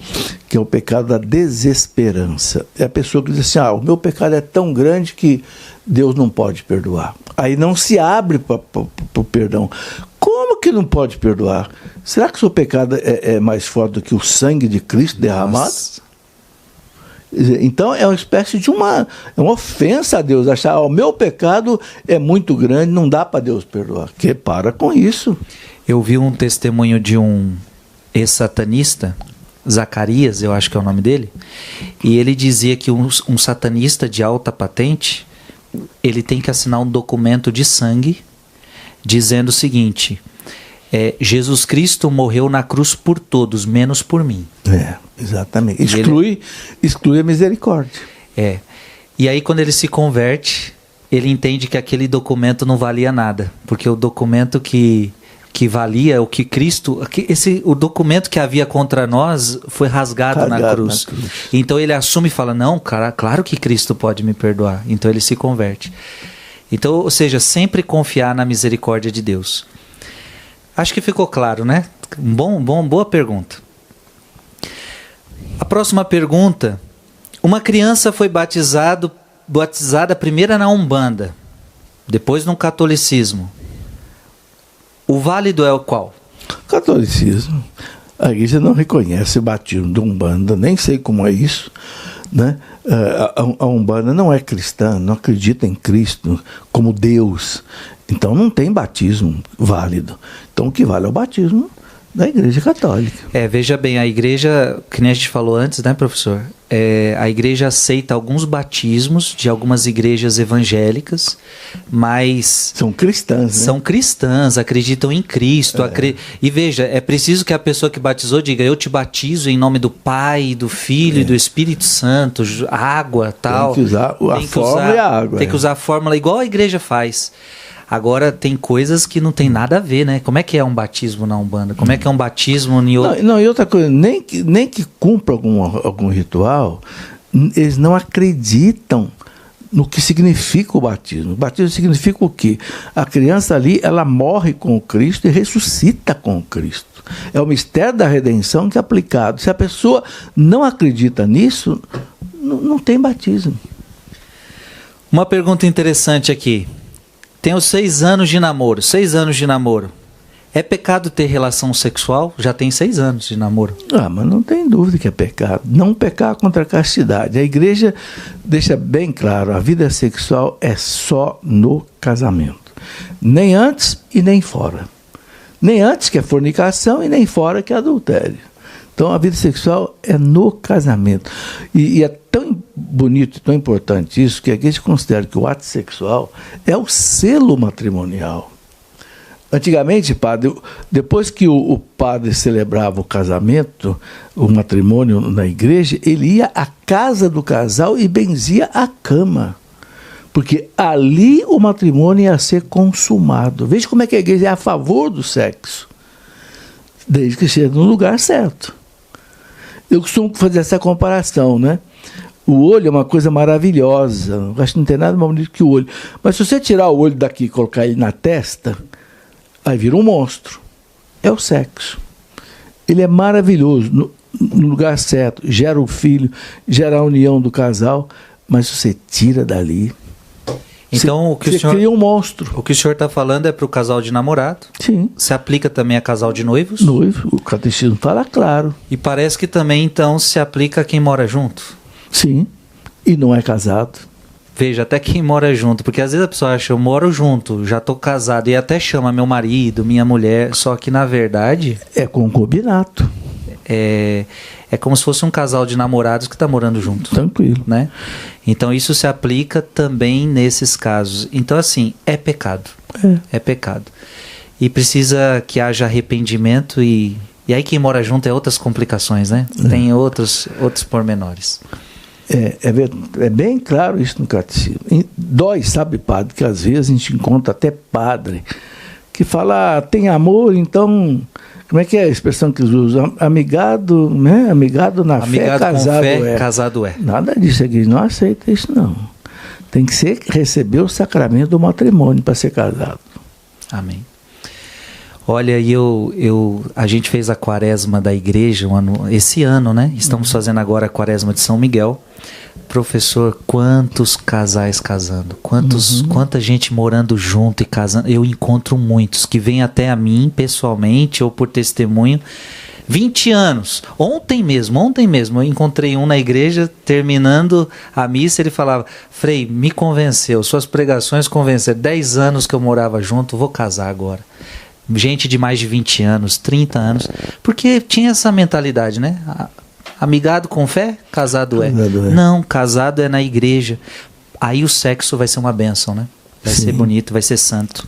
que é o pecado da desesperança. É a pessoa que diz assim, o meu pecado é tão grande que Deus não pode perdoar. Aí não se abre para o perdão. Como que não pode perdoar? Será que o seu pecado é mais forte do que o sangue de Cristo derramado? Nossa. Então é uma espécie de uma ofensa a Deus, achar o meu pecado é muito grande, não dá para Deus perdoar. Que para com isso. Eu vi um testemunho de um ex-satanista, Zacarias, eu acho que é o nome dele, e ele dizia que um satanista de alta patente, ele tem que assinar um documento de sangue dizendo o seguinte: Jesus Cristo morreu na cruz por todos, menos por mim. Exatamente. Exclui a misericórdia. E aí quando ele se converte, ele entende que aquele documento não valia nada, porque o documento que valia, o que Cristo, o documento que havia contra nós foi rasgado na cruz. Então ele assume e fala, não, cara, claro que Cristo pode me perdoar. Então ele se converte. Então, ou seja, sempre confiar na misericórdia de Deus. Acho que ficou claro, né? Boa pergunta. A próxima pergunta. Uma criança foi batizada primeiro na Umbanda, depois no catolicismo. O válido é o qual? Catolicismo. A igreja não reconhece o batismo de Umbanda, nem sei como é isso, né? A Umbanda não é cristã, não acredita em Cristo como Deus. Então não tem batismo válido. Então o que vale é o batismo da Igreja Católica. Veja bem, a igreja, que nem a gente falou antes, né, professor? A igreja aceita alguns batismos de algumas igrejas evangélicas, mas... São cristãs, né? São cristãs, acreditam em Cristo. E veja, é preciso que a pessoa que batizou diga, eu te batizo em nome do Pai, do Filho e do Espírito Santo, água, tal. Tem que usar a fórmula e a água. Tem que usar a fórmula igual a igreja faz. Agora, tem coisas que não tem nada a ver, né? Como é que é um batismo na Umbanda? Como é que é um batismo em outro... Não, e outra coisa, nem que cumpra algum ritual, eles não acreditam no que significa o batismo. O batismo significa o quê? A criança ali, ela morre com o Cristo e ressuscita com o Cristo. É o mistério da redenção que é aplicado. Se a pessoa não acredita nisso, não tem batismo. Uma pergunta interessante aqui. Tenho 6 anos de namoro. 6 anos de namoro. É pecado ter relação sexual? Já tem 6 anos de namoro. Mas não tem dúvida que é pecado. Não pecar contra a castidade. A igreja deixa bem claro, a vida sexual é só no casamento. Nem antes e nem fora. Nem antes que é fornicação e nem fora que é adultério. Então a vida sexual é no casamento. E é tão bonito e tão importante isso que a igreja considera que o ato sexual é o selo matrimonial. Antigamente, padre, depois que o padre celebrava o casamento, o matrimônio na igreja, ele ia à casa do casal e benzia a cama. Porque ali o matrimônio ia ser consumado. Veja como é que a igreja é a favor do sexo. Desde que esteja no lugar certo. Eu costumo fazer essa comparação, né? O olho é uma coisa maravilhosa. Eu acho que não tem nada mais bonito que o olho. Mas se você tirar o olho daqui e colocar ele na testa, aí vira um monstro. É o sexo. Ele é maravilhoso, no lugar certo, gera o filho, gera a união do casal, mas você tira dali, então, você cria um monstro. O que o senhor está falando é para o casal de namorado? Sim. Se aplica também a casal de noivos? Noivo, o catecismo fala claro. E parece que também, então, se aplica a quem mora junto? Sim, e não é casado. Veja, até quem mora junto, porque às vezes a pessoa acha, eu moro junto, já estou casado, e até chama meu marido, minha mulher, só que na verdade... É concubinato. É como se fosse um casal de namorados que está morando junto. Tranquilo. Né? Então isso se aplica também nesses casos. Então assim, é pecado. É pecado. e precisa que haja arrependimento e aí quem mora junto é outras complicações, né? Tem outros pormenores. É bem claro isso no catecismo. Dói, sabe, padre, que às vezes a gente encontra até padre que fala, tem amor, então, como é que é a expressão que eles usam? Amigado, né? Amigado na fé, casado é. Casado é. Nada disso, a igreja não aceita isso, não. Tem que receber o sacramento do matrimônio para ser casado. Amém. Olha, a gente fez a quaresma da igreja esse ano, né? Estamos fazendo agora a quaresma de São Miguel. Professor, quantos casais casando? Quanta gente morando junto e casando? Eu encontro muitos que vêm até a mim pessoalmente ou por testemunho. 20 anos. Ontem mesmo, eu encontrei um na igreja, terminando a missa, ele falava, Frei, me convenceu, suas pregações convenceram. 10 anos que eu morava junto, vou casar agora. Gente de mais de 20 anos, 30 anos, porque tinha essa mentalidade, né? Amigado com fé, casado é. Não, casado é na igreja. Aí o sexo vai ser uma bênção, né? Vai ser bonito, vai ser santo.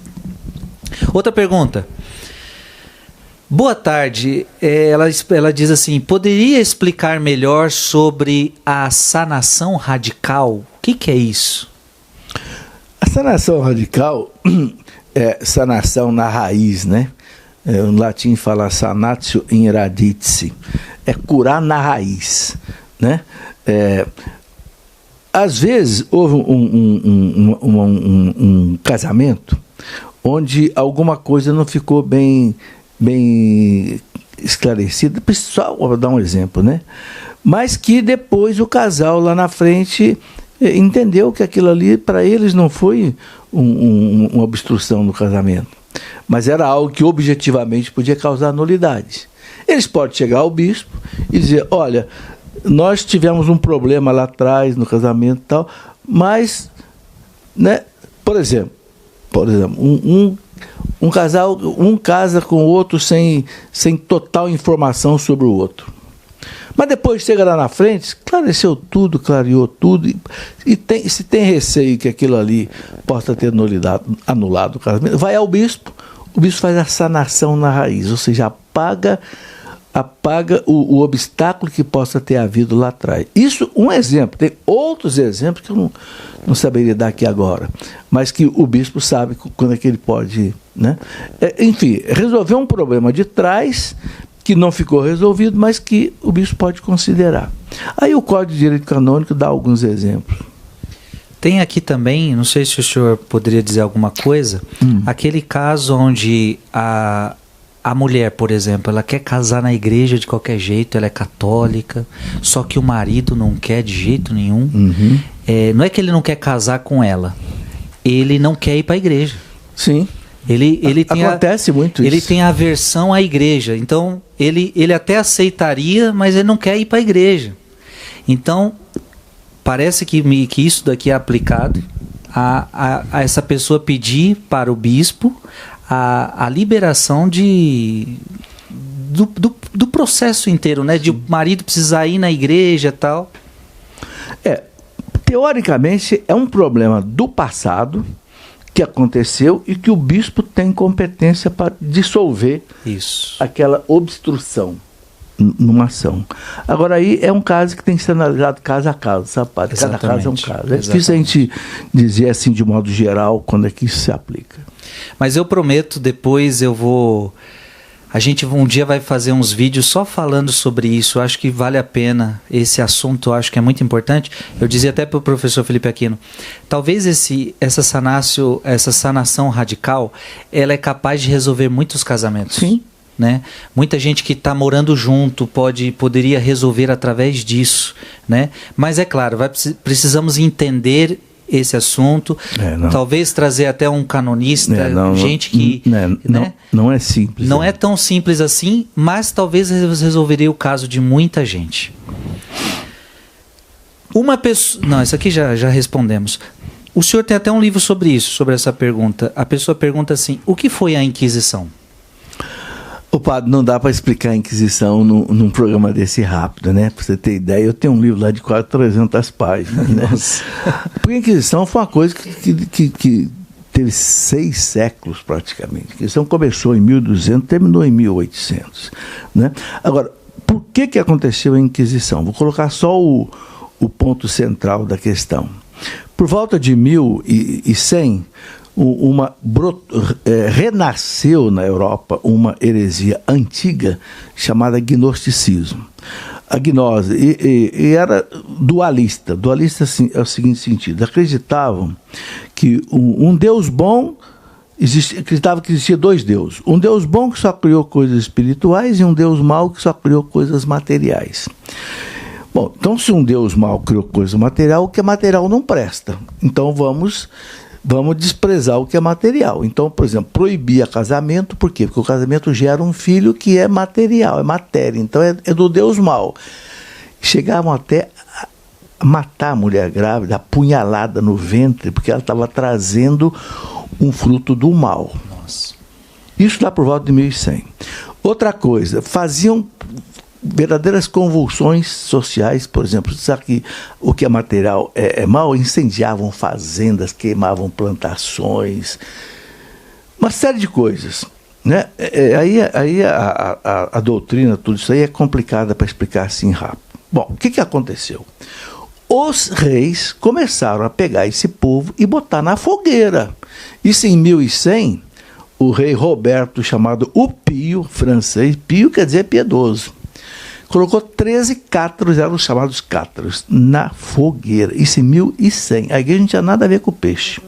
Outra pergunta. Boa tarde. Ela diz assim, poderia explicar melhor sobre a sanação radical? O que é isso? A sanação radical é sanação na raiz, né? No latim fala sanatio in radice, é curar na raiz, né? Às vezes houve um casamento onde alguma coisa não ficou bem esclarecida, só vou dar um exemplo, né? Mas que depois o casal lá na frente entendeu que aquilo ali para eles não foi uma obstrução no casamento, mas era algo que objetivamente podia causar nulidades. Eles podem chegar ao bispo e dizer, olha, nós tivemos um problema lá atrás no casamento e tal, mas, né, por exemplo, um casal, um casa com o outro sem total informação sobre o outro. Mas depois chega lá na frente, esclareceu tudo, clareou tudo, se tem receio que aquilo ali possa ter anulado o casamento, vai ao bispo, o bispo faz a sanação na raiz, ou seja, apaga o obstáculo que possa ter havido lá atrás. Isso, um exemplo. Tem outros exemplos que eu não saberia dar aqui agora, mas que o bispo sabe quando é que ele pode, né? Enfim, resolver um problema de trás que não ficou resolvido, mas que o bispo pode considerar. Aí o Código de Direito Canônico dá alguns exemplos. Tem aqui também, não sei se o senhor poderia dizer alguma coisa, aquele caso onde a mulher, por exemplo, ela quer casar na igreja de qualquer jeito, ela é católica, só que o marido não quer de jeito nenhum. Não é que ele não quer casar com ela, ele não quer ir para a igreja. Sim. Acontece muito isso. Ele tem aversão à igreja, então ele até aceitaria, mas ele não quer ir para a igreja. Então, parece que isso daqui é aplicado a essa pessoa pedir para o bispo a liberação do processo inteiro, né? De o marido precisar ir na igreja e tal. Teoricamente, é um problema do passado que aconteceu e que o bispo tem competência para dissolver aquela obstrução numa ação. Agora aí é um caso que tem que ser analisado caso a caso, sabe, padre? Cada caso é um caso. É difícil a gente dizer assim de modo geral quando é que isso se aplica. Mas eu prometo, depois a gente um dia vai fazer uns vídeos só falando sobre isso. Eu acho que vale a pena esse assunto, eu acho que é muito importante. Eu dizia até para o professor Felipe Aquino, talvez essa sanação radical, ela é capaz de resolver muitos casamentos. Sim. Né? Muita gente que está morando junto poderia resolver através disso, né? Mas é claro, precisamos entender esse assunto, talvez trazer até um canonista, gente que... Não é simples. Não é tão simples assim, mas talvez resolveria o caso de muita gente. Uma pessoa... Não, isso aqui já respondemos. O senhor tem até um livro sobre isso, sobre essa pergunta. A pessoa pergunta assim, o que foi a Inquisição? O padre, não dá para explicar a Inquisição num programa desse rápido, né? Para você ter ideia, eu tenho um livro lá de quase 300 páginas, né? Porque a Inquisição foi uma coisa que teve 6 séculos praticamente. A Inquisição começou em 1200, terminou em 1800. Né? Agora, por que aconteceu a Inquisição? Vou colocar só o ponto central da questão. Por volta de 1100, renasceu na Europa uma heresia antiga chamada gnosticismo. A gnose e era dualista. Dualista assim, é o seguinte sentido: acreditavam que um Deus bom acreditava que existia 2 deuses. Um Deus bom que só criou coisas espirituais e um Deus mau que só criou coisas materiais. Bom, então se um Deus mau criou coisa material, o que é material não presta. Então vamos desprezar o que é material. Então, por exemplo, proibia casamento, por quê? Porque o casamento gera um filho que é material, é matéria, então é do Deus mau. Chegavam até a matar a mulher grávida, apunhalada no ventre, porque ela estava trazendo um fruto do mal. Nossa. Isso lá por volta de 1100. Outra coisa, faziam verdadeiras convulsões sociais, por exemplo, sabe que o que é material é mal, incendiavam fazendas, queimavam plantações, uma série de coisas, né? Aí a doutrina, tudo isso aí é complicada para explicar assim rápido. Bom, o que aconteceu? Os reis começaram a pegar esse povo e botar na fogueira. Isso em 1100, o rei Roberto, chamado o Pio, francês, Pio quer dizer piedoso, colocou 13 cátaros, eram os chamados cátaros, na fogueira. Isso em 1100. A igreja não tinha nada a ver com o peixe.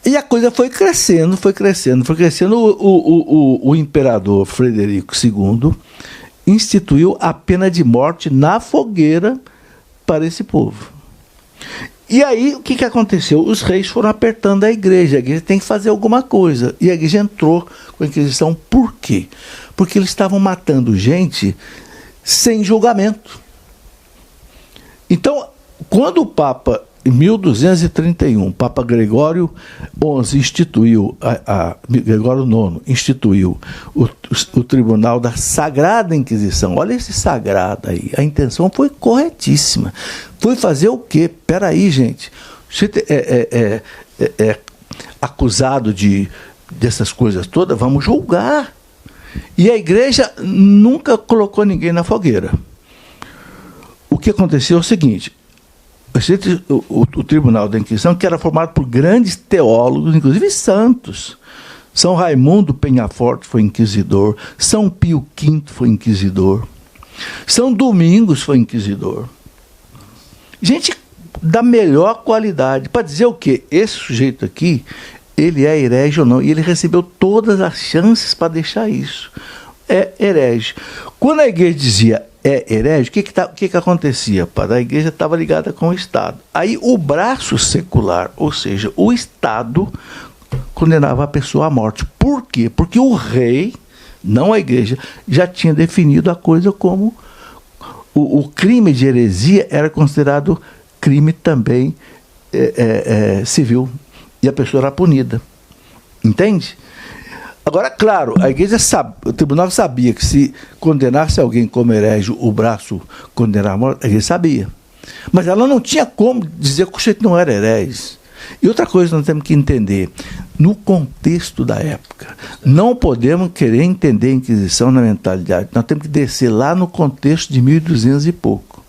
E a coisa foi crescendo, foi crescendo, foi crescendo. O imperador Frederico II instituiu a pena de morte na fogueira para esse povo. E aí, o que aconteceu? Os reis foram apertando a igreja tem que fazer alguma coisa. E a igreja entrou com a Inquisição. Por quê? Porque eles estavam matando gente sem julgamento. Então, quando o Papa, em 1231, Papa Gregório XI instituiu, Gregório IX instituiu o Tribunal da Sagrada Inquisição. Olha esse sagrado aí, a intenção foi corretíssima. Foi fazer o quê? Peraí, gente, você é acusado dessas coisas todas, vamos julgar. E a igreja nunca colocou ninguém na fogueira. O que aconteceu é o seguinte: o Tribunal da Inquisição, que era formado por grandes teólogos, inclusive santos. São Raimundo Penhaforte foi inquisidor, São Pio V foi inquisidor, São Domingos foi inquisidor. Gente da melhor qualidade, para dizer o quê? Esse sujeito aqui, ele é herege ou não, e ele recebeu todas as chances para deixar isso. É herege. Quando a igreja dizia herege, o que acontecia? A igreja estava ligada com o Estado. Aí o braço secular, ou seja, o Estado, condenava a pessoa à morte. Por quê? Porque o rei, não a igreja, já tinha definido a coisa como o crime de heresia era considerado crime também civil. E a pessoa era punida. Entende? Agora, claro, a igreja o tribunal sabia que se condenasse alguém como herege, o braço condenar a morte, a igreja sabia. Mas ela não tinha como dizer que o sujeito não era herege. E outra coisa nós temos que entender, no contexto da época, não podemos querer entender a Inquisição na mentalidade, nós temos que descer lá no contexto de 1200 e pouco.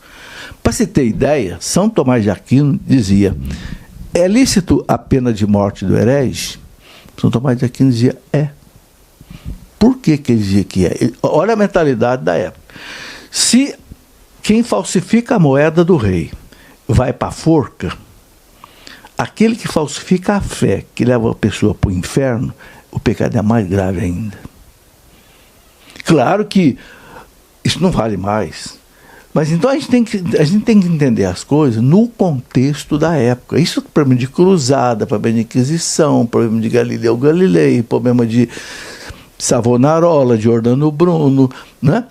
Para se ter ideia, São Tomás de Aquino dizia: é lícito a pena de morte do herege? São Tomás de Aquino dizia: é. Por que ele dizia que é? Olha a mentalidade da época. Se quem falsifica a moeda do rei vai para a forca, aquele que falsifica a fé, que leva a pessoa para o inferno, o pecado é mais grave ainda. Claro que isso não vale mais. Mas então a gente tem que entender as coisas no contexto da época. Isso é problema de cruzada, problema de Inquisição, problema de Galileu Galilei, problema de Savonarola, de Giordano Bruno, né?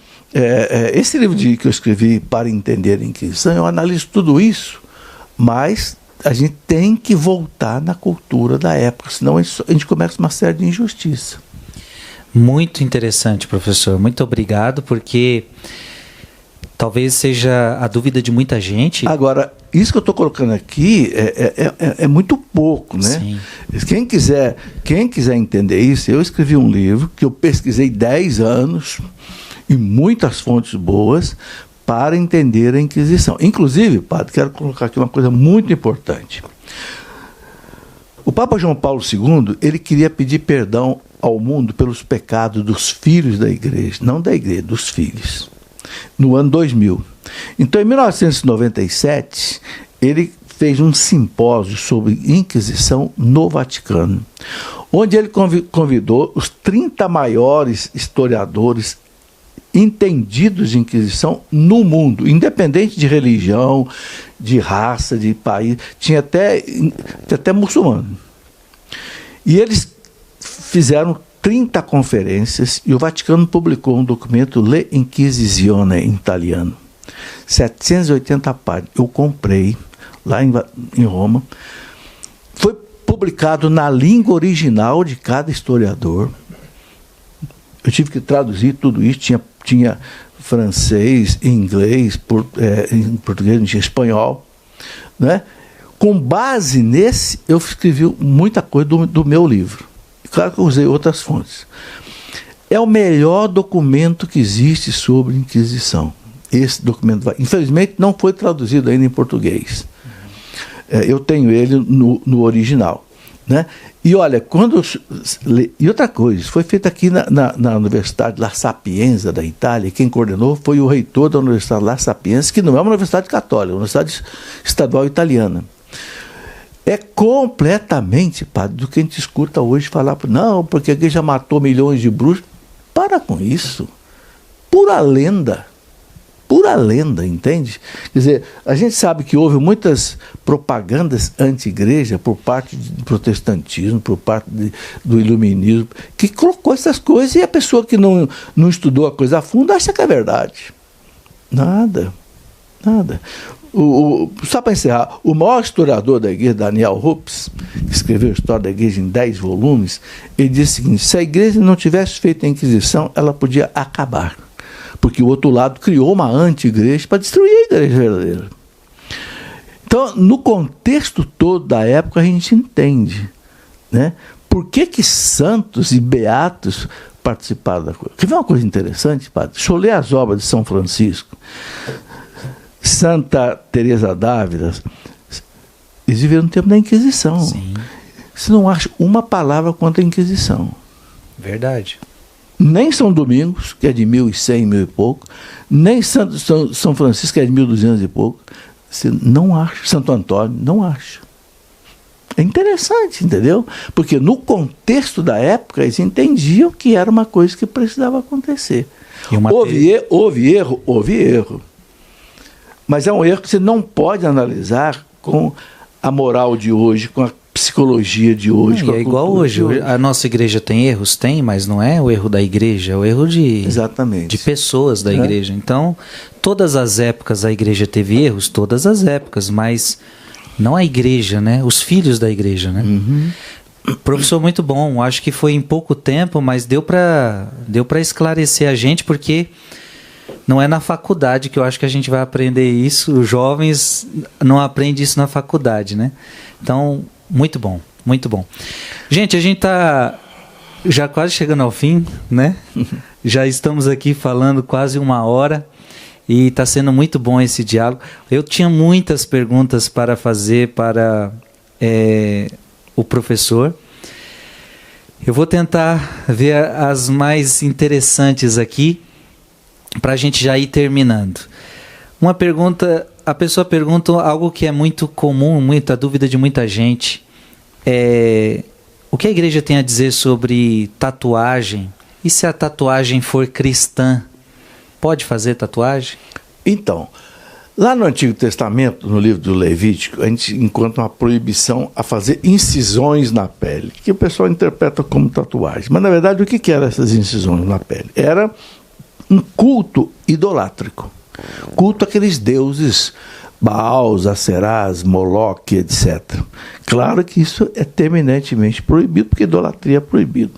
Esse livro que eu escrevi para entender a Inquisição, eu analiso tudo isso, mas a gente tem que voltar na cultura da época, senão a gente começa uma série de injustiça. Muito interessante, professor. Muito obrigado, porque talvez seja a dúvida de muita gente. Agora, isso que eu estou colocando aqui é muito pouco, né? Sim. Quem quiser entender isso, eu escrevi um livro que eu pesquisei 10 anos e muitas fontes boas para entender a Inquisição. Inclusive, padre, quero colocar aqui uma coisa muito importante. O Papa João Paulo II, ele queria pedir perdão ao mundo pelos pecados dos filhos da igreja, não da igreja, dos filhos, no ano 2000. Então, em 1997, ele fez um simpósio sobre Inquisição no Vaticano, onde ele convidou os 30 maiores historiadores entendidos de Inquisição no mundo, independente de religião, de raça, de país, tinha até muçulmano. E eles fizeram 30 conferências e o Vaticano publicou um documento Le Inquisitione em italiano, 780 páginas. Eu comprei lá em Roma. Foi publicado na língua original de cada historiador. Eu tive que traduzir tudo isso, tinha francês, inglês, em português, tinha espanhol, né? Com base nesse, eu escrevi muita coisa do meu livro. Claro que eu usei outras fontes. É o melhor documento que existe sobre Inquisição. Esse documento, infelizmente, não foi traduzido ainda em português. Eu tenho ele no original, né? E olha, e outra coisa, foi feito aqui na Universidade La Sapienza da Itália. Quem coordenou foi o reitor da Universidade La Sapienza, que não é uma universidade católica, é uma universidade estadual italiana. É completamente, padre, do que a gente escuta hoje falar, não, porque a igreja matou milhões de bruxos. Para com isso. Pura lenda, entende? Quer dizer, a gente sabe que houve muitas propagandas anti-igreja por parte do protestantismo, por parte do iluminismo, que colocou essas coisas e a pessoa que não estudou a coisa a fundo acha que é verdade. Nada. Só para encerrar, o maior historiador da igreja, Daniel Ruppes, que escreveu a história da igreja em 10 volumes, ele disse o seguinte: se a igreja não tivesse feito a Inquisição, ela podia acabar. Porque o outro lado criou uma anti-igreja para destruir a igreja verdadeira. Então, no contexto todo da época, a gente entende, né? Por que santos e beatos participaram da coisa. Quer ver uma coisa interessante, padre? Deixa eu ler as obras de São Francisco. Santa Teresa d'Ávila, eles viveram no tempo da Inquisição. Sim. Você não acha uma palavra contra a Inquisição. Verdade. Nem São Domingos, que é de 1100, 1000 e pouco, nem São Francisco, que é de 1200 e pouco. Você não acha. Santo Antônio, não acha. É interessante, entendeu? Porque no contexto da época, eles entendiam que era uma coisa que precisava acontecer. Houve erro. Mas é um erro que você não pode analisar com a moral de hoje, com a psicologia de hoje. É igual hoje. A nossa igreja tem erros? Tem, mas não é o erro da igreja, é o erro de pessoas da igreja. Então, todas as épocas a igreja teve erros, todas as épocas, mas não a igreja, né? Os filhos da igreja, né? Uhum. Professor, muito bom. Acho que foi em pouco tempo, mas deu para esclarecer a gente, porque não é na faculdade que eu acho que a gente vai aprender isso. Os jovens não aprendem isso na faculdade, né? Então, muito bom, muito bom. Gente, a gente está já quase chegando ao fim, né? Já estamos aqui falando quase 1 hora e está sendo muito bom esse diálogo. Eu tinha muitas perguntas para fazer para o professor. Eu vou tentar ver as mais interessantes aqui, para a gente já ir terminando. Uma pergunta, a pessoa pergunta algo que é muito comum, muita dúvida de muita gente. O que a igreja tem a dizer sobre tatuagem? E se a tatuagem for cristã, pode fazer tatuagem? Então, lá no Antigo Testamento, no livro do Levítico, a gente encontra uma proibição a fazer incisões na pele, que o pessoal interpreta como tatuagem. Mas, na verdade, o que eram essas incisões na pele? Era um culto idolátrico, culto àqueles deuses Baal, Aserás, Moloque, etc. Claro que isso é terminantemente proibido, porque idolatria é proibida.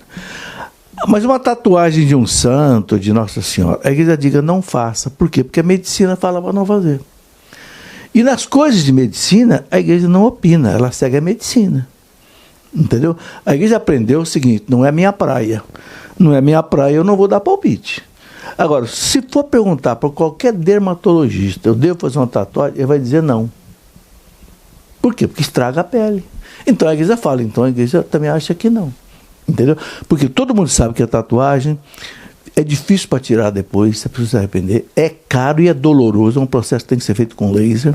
Mas uma tatuagem de um santo, de Nossa Senhora, a igreja diga não faça. Por quê? Porque a medicina fala para não fazer. E nas coisas de medicina, a igreja não opina, ela segue a medicina. Entendeu? A igreja aprendeu o seguinte: não é minha praia. Não é minha praia, eu não vou dar palpite. Agora, se for perguntar para qualquer dermatologista, eu devo fazer uma tatuagem, ele vai dizer não. Por quê? Porque estraga a pele. Então a igreja fala, então a igreja também acha que não. Entendeu? Porque todo mundo sabe que a tatuagem é difícil para tirar depois, você precisa se arrepender, é caro e é doloroso, é um processo que tem que ser feito com laser.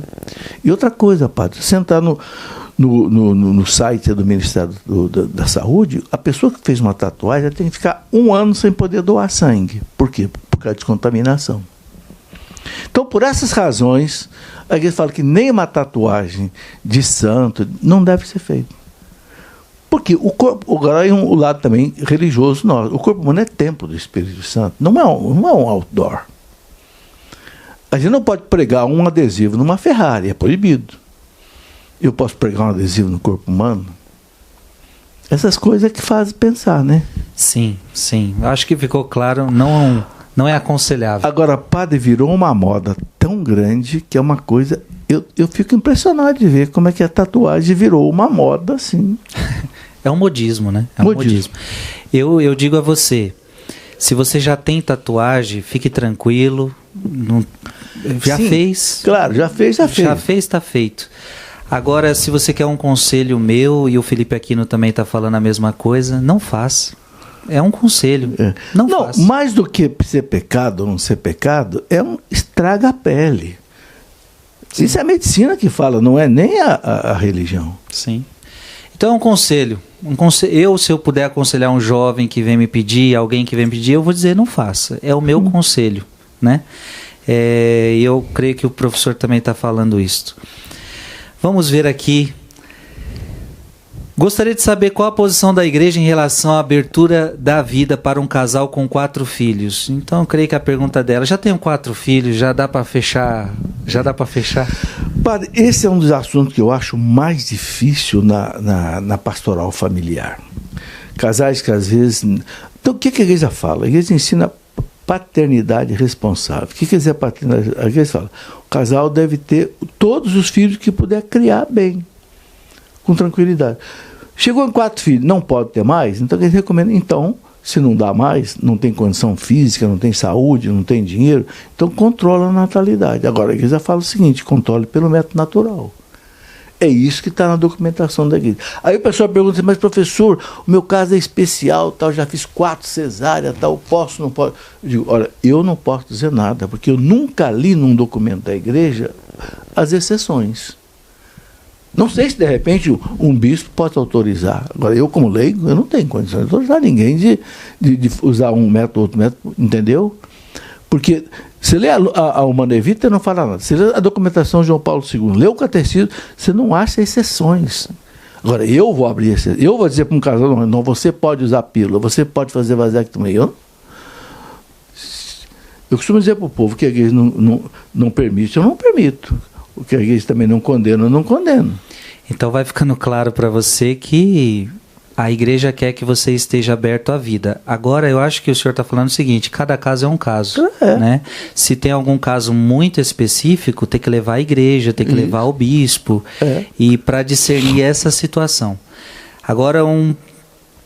E outra coisa, padre, você entrar no site do Ministério da Saúde, a pessoa que fez uma tatuagem tem que ficar 1 ano sem poder doar sangue. Por quê? Por causa de contaminação. Então, por essas razões, a igreja fala que nem uma tatuagem de santo não deve ser feita. Porque o corpo, agora é um lado também religioso nosso. O corpo humano é templo do Espírito Santo, não é um outdoor. A gente não pode pregar um adesivo numa Ferrari, é proibido. Eu posso pregar um adesivo no corpo humano? Essas coisas que fazem pensar, né? Sim, sim. Acho que ficou claro, não é aconselhável. Agora, padre, virou uma moda tão grande que é uma coisa... Eu fico impressionado de ver como é que a tatuagem virou uma moda assim. É um modismo, né? É um modismo. Eu digo a você, se você já tem tatuagem, fique tranquilo. Já Sim, fez? Claro, já fez. Já fez, está feito. Agora, se você quer um conselho meu, e o Felipe Aquino também está falando a mesma coisa, não faça. É um conselho. Não faça. Mais do que ser pecado ou não ser pecado, estraga a pele. Sim. Isso é a medicina que fala, não é nem a religião. Sim. Então é um conselho. Se eu puder aconselhar um jovem que vem me pedir, alguém que vem me pedir, eu vou dizer, não faça. É o meu conselho, né? Eu creio que o professor também está falando isso. Vamos ver aqui. Gostaria de saber qual a posição da igreja em relação à abertura da vida para um casal com 4 filhos. Então, eu creio que a pergunta dela, já tenho 4 filhos, já dá para fechar? Padre, esse é um dos assuntos que eu acho mais difícil na pastoral familiar. Casais que às vezes... Então, o que a igreja fala? A igreja ensina paternidade responsável. O que quer dizer paternidade? A igreja fala, o casal deve ter todos os filhos que puder criar bem, com tranquilidade. Chegou em 4 filhos, não pode ter mais? Então eles recomendam, então, se não dá mais, não tem condição física, não tem saúde, não tem dinheiro, então controla a natalidade. Agora a igreja fala o seguinte, controle pelo método natural. É isso que está na documentação da igreja. Aí o pessoal pergunta, mas professor, o meu caso é especial, tal, já fiz 4 cesáreas, tal, posso, não posso? Eu digo, olha, eu não posso dizer nada, porque eu nunca li num documento da igreja as exceções. Não sei se de repente um bispo pode autorizar. Agora, eu como leigo, eu não tenho condição de autorizar ninguém de usar um método ou outro método, entendeu? Porque você lê a Humanae Vitae, não fala nada. Você lê a documentação de João Paulo II, lê o catecismo, você não acha exceções. Agora, eu vou abrir exceções. Eu vou dizer para um casal, não, você pode usar pílula, você pode fazer vasectomia. Eu costumo dizer para o povo que a igreja não permite, eu não permito. O que a igreja também não condena, eu não condeno. Então vai ficando claro para você que a igreja quer que você esteja aberto à vida. Agora, eu acho que o senhor está falando o seguinte, cada caso é um caso. Né? Se tem algum caso muito específico, tem que levar à igreja, tem que levar ao bispo, e para discernir essa situação. Agora,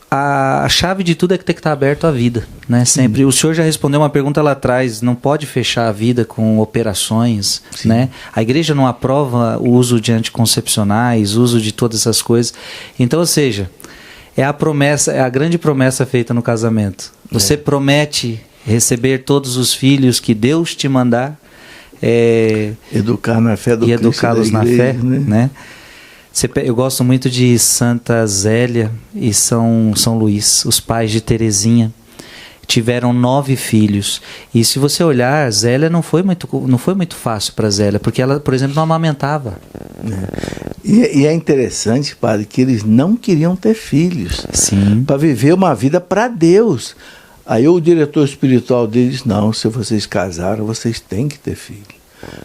a chave de tudo é que tem que estar aberto à vida, né? Sempre. O senhor já respondeu uma pergunta lá atrás, não pode fechar a vida com operações, né? A igreja não aprova o uso de anticoncepcionais, o uso de todas essas coisas. Então, ou seja, é a promessa, é a grande promessa feita no casamento. Você promete receber todos os filhos que Deus te mandar, educar na fé do e educá-los na fé, né? Eu gosto muito de Santa Zélia e São Luís, os pais de Teresinha. Tiveram 9 filhos. E se você olhar, Zélia não foi muito fácil para Zélia, porque ela, por exemplo, não amamentava. E é interessante, padre, que eles não queriam ter filhos. Sim. Para viver uma vida para Deus. Aí o diretor espiritual deles, não, se vocês casaram, vocês têm que ter filho.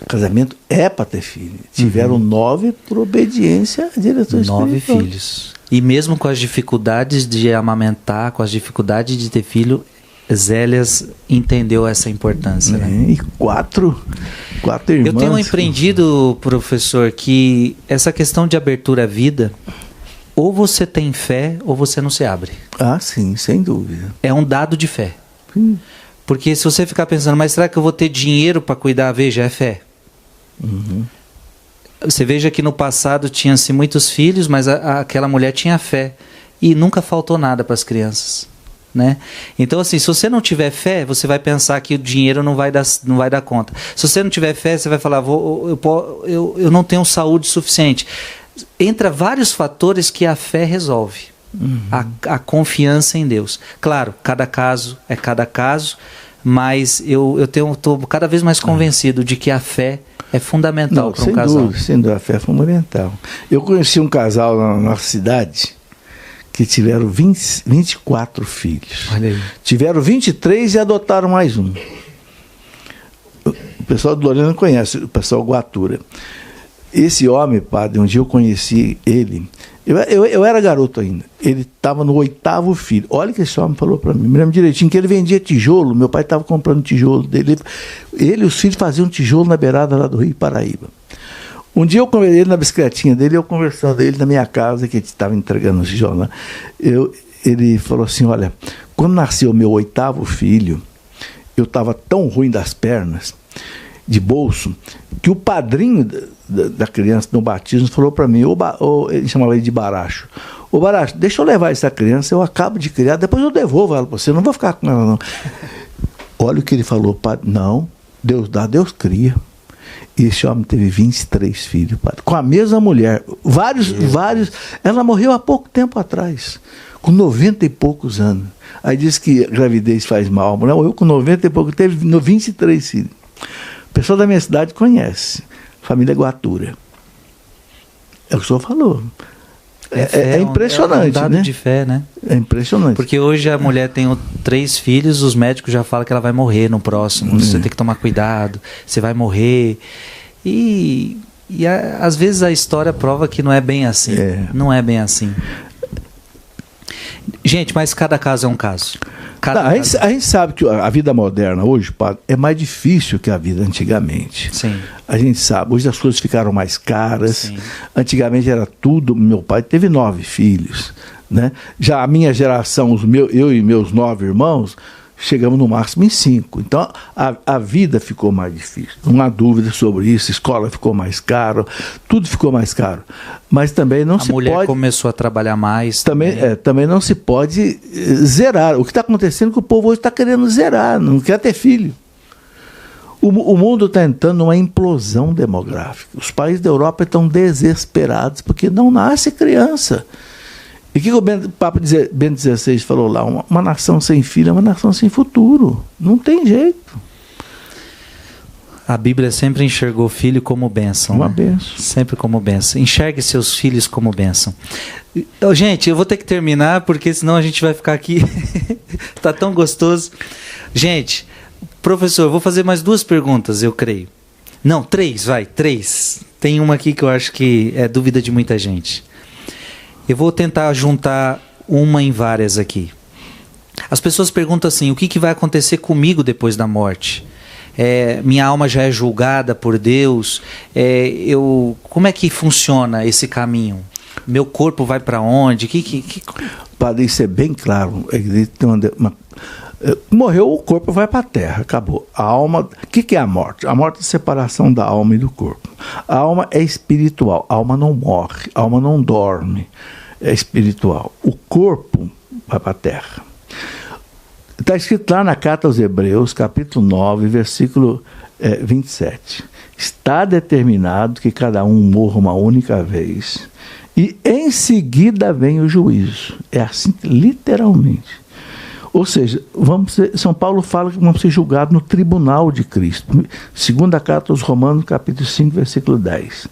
Casamento é para ter filho. Tiveram 9 por obediência à diretor espiritual. 9 filhos. E mesmo com as dificuldades de amamentar, com as dificuldades de ter filho, Zélias entendeu essa importância. Né? E quatro irmãs. Eu tenho aprendido, professor, que essa questão de abertura à vida, ou você tem fé ou você não se abre. Ah, sim, sem dúvida. É um dado de fé. Sim. Porque se você ficar pensando, mas será que eu vou ter dinheiro para cuidar? Veja, é fé. Uhum. Você veja que no passado tinha-se muitos filhos, mas aquela mulher tinha fé. E nunca faltou nada para as crianças. Né? Então, assim, se você não tiver fé, você vai pensar que o dinheiro não vai dar conta. Se você não tiver fé, você vai falar, eu não tenho saúde suficiente. Entra vários fatores que a fé resolve. Uhum. A confiança em Deus. Claro, cada caso é cada caso, mas eu estou cada vez mais convencido de que a fé é fundamental para um casal. Sem dúvida, a fé é fundamental. Eu conheci um casal na nossa cidade que tiveram 24 filhos. Olha aí. Tiveram 23 e adotaram mais um. O pessoal do Lorena conhece, o pessoal Guatura. Esse homem, padre, um dia eu conheci ele, eu era garoto ainda, ele estava no 8º filho. Olha o que esse homem falou para mim, me lembro direitinho, que ele vendia tijolo, meu pai estava comprando tijolo dele, ele e os filhos faziam tijolo na beirada lá do Rio Paraíba. Um dia eu conversei ele na bicicletinha dele, eu conversando ele na minha casa, que ele estava entregando os tijolos lá. Ele falou assim, olha, quando nasceu meu 8º filho, eu estava tão ruim das pernas, de bolso, que o padrinho da criança no batismo falou para mim, ele chamava ele de Baracho, ô Baracho, deixa eu levar essa criança, eu acabo de criar, depois eu devolvo ela para você, não vou ficar com ela não. Olha o que ele falou, padre, não, Deus dá, Deus cria. E esse homem teve 23 filhos, padre, com a mesma mulher, vários, ela morreu há pouco tempo atrás, com 90 e poucos anos. Aí diz que a gravidez faz mal, a mulher morreu com 90 e pouco, teve 23 filhos. O pessoal da minha cidade conhece, família Guatura. É o que o senhor falou. É impressionante, é um dado, né? De fé, né? É impressionante. Porque hoje a mulher tem 3 filhos, os médicos já falam que ela vai morrer no próximo. Você tem que tomar cuidado, você vai morrer. E às vezes a história prova que não é bem assim. Não é bem assim. Gente, mas cada caso é um caso. A gente sabe que a vida moderna hoje, padre, é mais difícil que a vida antigamente. Sim. A gente sabe, hoje as coisas ficaram mais caras. Sim. Antigamente era tudo, meu pai teve 9 filhos, né? Já a minha geração, eu e meus 9 irmãos, chegamos no máximo em 5. Então a vida ficou mais difícil. Não há dúvida sobre isso, a escola ficou mais cara, tudo ficou mais caro. Mas também não se pode... A mulher começou a trabalhar mais. Também não se pode zerar. O que está acontecendo é que o povo hoje está querendo zerar, não quer ter filho. O mundo está entrando numa implosão demográfica. Os países da Europa estão desesperados porque não nasce criança. E o que o Papa Bento XVI falou lá? Uma nação sem filho é uma nação sem futuro. Não tem jeito. A Bíblia sempre enxergou filho como bênção. Uma né? bênção. Sempre como bênção. Enxergue seus filhos como bênção. Gente, eu vou ter que terminar, porque senão a gente vai ficar aqui. Tá tão gostoso. Gente, professor, eu vou fazer mais 2 perguntas, eu creio. Não, 3, vai, 3. Tem uma aqui que eu acho que é dúvida de muita gente. Eu vou tentar juntar uma em várias aqui. As pessoas perguntam assim, o que vai acontecer comigo depois da morte? Minha alma já é julgada por Deus? Como é que funciona esse caminho? Meu corpo vai para onde? Padre, isso é bem claro. Morreu, o corpo vai para a terra, acabou. A alma, o que é a morte? A morte é a separação da alma e do corpo. A alma é espiritual, a alma não morre, a alma não dorme, é espiritual. O corpo vai para a terra. Está escrito lá na carta aos Hebreus, capítulo 9, versículo 27. Está determinado que cada um morra uma única vez, e em seguida vem o juízo. É assim, literalmente. Ou seja, São Paulo fala que vamos ser julgados no tribunal de Cristo. Segunda carta aos Romanos, capítulo 5, versículo 10.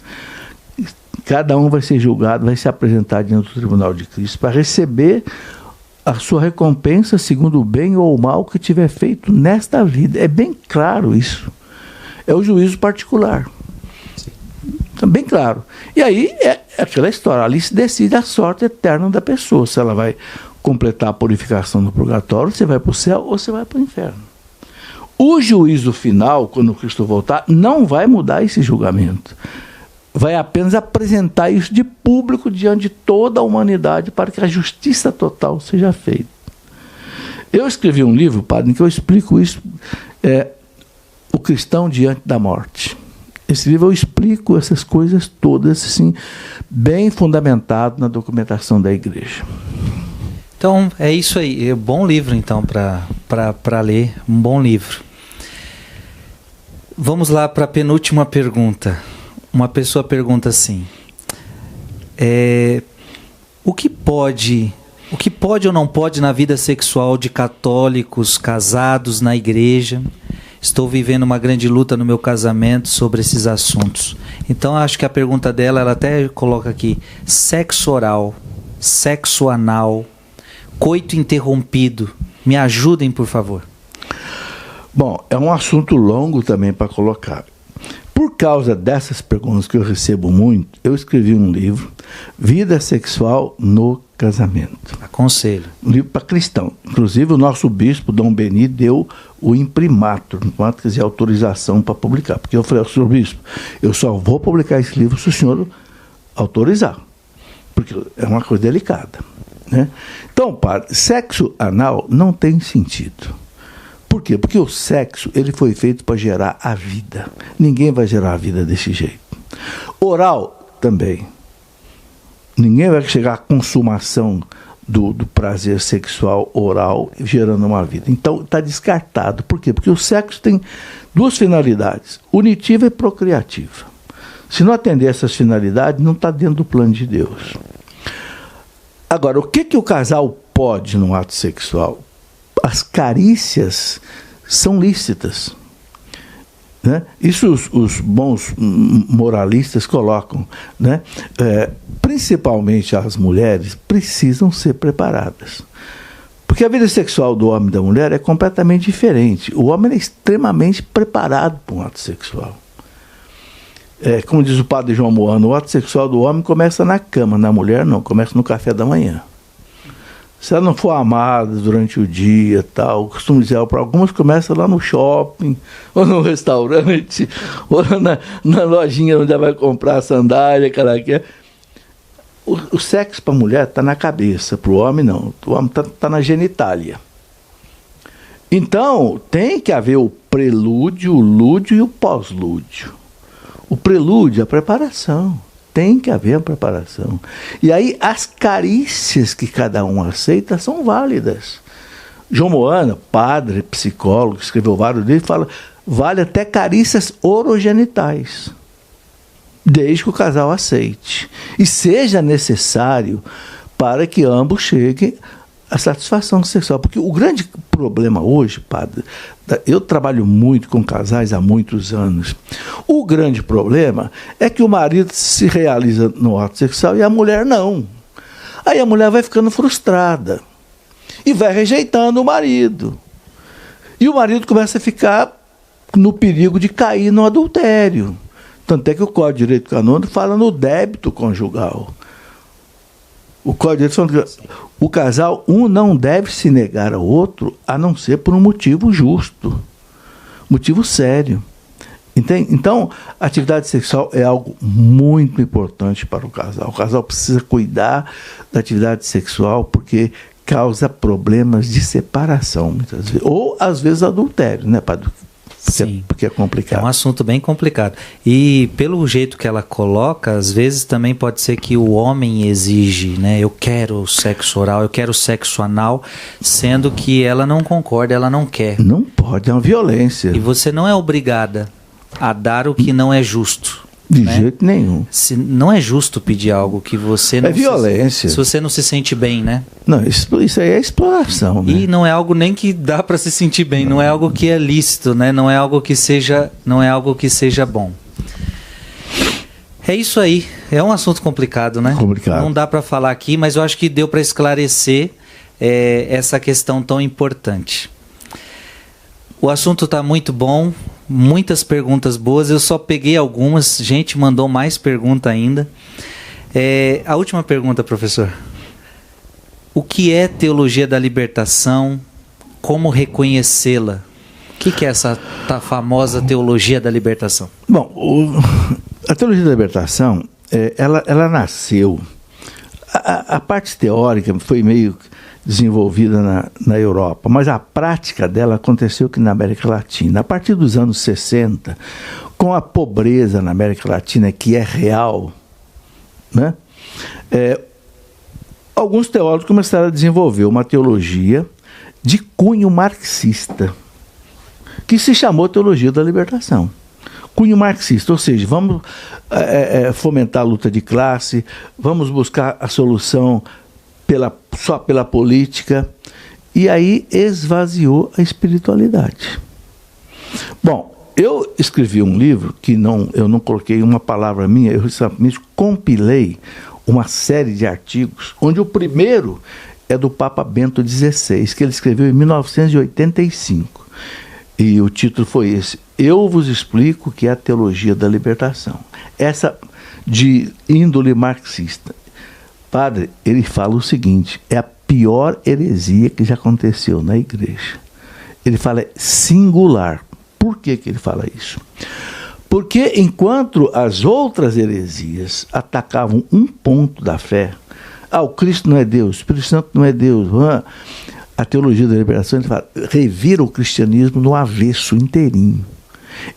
Cada um vai ser julgado, vai se apresentar diante do tribunal de Cristo para receber a sua recompensa segundo o bem ou o mal que tiver feito nesta vida. É bem claro isso. É o juízo particular. É bem claro. E aí é aquela história, ali se decide a sorte eterna da pessoa, se ela vai completar a purificação no purgatório, você vai para o céu ou você vai para o inferno. O juízo final, quando Cristo voltar, não vai mudar esse julgamento. Vai apenas apresentar isso de público diante de toda a humanidade para que a justiça total seja feita. Eu escrevi um livro, padre, em que eu explico isso, o cristão diante da morte. Esse livro eu explico essas coisas todas, assim, bem fundamentado na documentação da igreja. Então, é isso aí. É um bom livro, então, para ler. Um bom livro. Vamos lá para a penúltima pergunta. Uma pessoa pergunta assim: o que pode ou não pode na vida sexual de católicos casados na igreja? Estou vivendo uma grande luta no meu casamento sobre esses assuntos. Então, acho que a pergunta dela, ela até coloca aqui: sexo oral, sexo anal, coito interrompido. Me ajudem, por favor. Bom, é um assunto longo também para colocar. Por causa dessas perguntas que eu recebo muito, eu escrevi um livro, Vida Sexual no Casamento. Aconselho. Um livro para cristão. Inclusive, o nosso bispo, Dom Beni, deu o imprimatur, quer dizer, autorização para publicar. Porque eu falei ao senhor bispo, eu só vou publicar esse livro se o senhor autorizar. Porque é uma coisa delicada, né? Então, padre, sexo anal não tem sentido. Por quê? Porque o sexo, ele foi feito para gerar a vida. Ninguém vai gerar a vida desse jeito. Oral também. Ninguém vai chegar à consumação do prazer sexual oral gerando uma vida. Então, está descartado. Por quê? Porque o sexo tem duas finalidades, unitiva e procriativa. Se não atender essas finalidades, não está dentro do plano de Deus. Agora, o que o casal pode no ato sexual? As carícias são lícitas, né? Isso os bons moralistas colocam, né? Principalmente as mulheres precisam ser preparadas, porque a vida sexual do homem e da mulher é completamente diferente. O homem é extremamente preparado para um ato sexual. Como diz o padre João Moano, o ato sexual do homem começa na cama, na mulher não, começa no café da manhã. Se ela não for amada durante o dia, tal, costumo dizer, para algumas começa lá no shopping, ou no restaurante, ou na lojinha onde ela vai comprar a sandália que ela quer. O sexo para a mulher está na cabeça, para o homem não. O homem está na genitália. Então, tem que haver o prelúdio, o lúdio e o pós-lúdio. O prelúdio, a preparação. Tem que haver a preparação. E aí as carícias que cada um aceita são válidas. João Moana, padre, psicólogo, escreveu vários livros, fala, vale até carícias orogenitais, desde que o casal aceite. E seja necessário para que ambos cheguem à satisfação sexual. Porque o grande problema hoje, padre, eu trabalho muito com casais há muitos anos. O grande problema é que o marido se realiza no ato sexual e a mulher não. Aí a mulher vai ficando frustrada e vai rejeitando o marido. E o marido começa a ficar no perigo de cair no adultério. Tanto é que o Código de Direito Canônico fala no débito conjugal. O Código de Direito, o casal, um não deve se negar ao outro, a não ser por um motivo justo, motivo sério. Entende? Então, a atividade sexual é algo muito importante para o casal. O casal precisa cuidar da atividade sexual porque causa problemas de separação, muitas vezes. Ou, às vezes, adultério, né, padre? Sim. Porque é complicado. É um assunto bem complicado. E pelo jeito que ela coloca, às vezes também pode ser que o homem exige, né? Eu quero sexo oral, eu quero sexo anal, sendo que ela não concorda, ela não quer. Não pode, é uma violência. E você não é obrigada a dar o que não é justo. De jeito nenhum. Não é justo pedir algo que você não... É violência. Se você não se sente bem, né? Não, isso aí é exploração, né? E não é algo nem que dá para se sentir bem, não é algo que é lícito, né? Não é algo que seja bom. É isso aí. É um assunto complicado, né? Complicado. Não dá para falar aqui, mas eu acho que deu para esclarecer essa questão tão importante. O assunto está muito bom, muitas perguntas boas, eu só peguei algumas, gente mandou mais pergunta ainda. A última pergunta, professor. o que é teologia da libertação? Como reconhecê-la? O que é essa famosa teologia da libertação? Bom, a teologia da libertação, ela nasceu... A parte teórica foi meio desenvolvida na Europa, mas a prática dela aconteceu aqui na América Latina. A partir dos anos 60, com a pobreza na América Latina, que é real, né? Alguns teólogos começaram a desenvolver uma teologia de cunho marxista, que se chamou teologia da libertação. Cunho marxista, ou seja, vamos fomentar a luta de classe, vamos buscar a solução só pela política, e aí esvaziou a espiritualidade. Bom, eu escrevi um livro que eu não coloquei uma palavra minha, eu simplesmente compilei uma série de artigos, onde o primeiro é do Papa Bento XVI, que ele escreveu em 1985. E o título foi esse: Eu vos explico o que é a teologia da libertação. Essa de índole marxista. Padre, ele fala o seguinte: é a pior heresia que já aconteceu na igreja. Ele fala singular. Por que ele fala isso? Porque enquanto as outras heresias atacavam um ponto da fé, o Cristo não é Deus, o Espírito Santo não é Deus, a teologia da libertação, ele fala, revira o cristianismo no avesso inteirinho.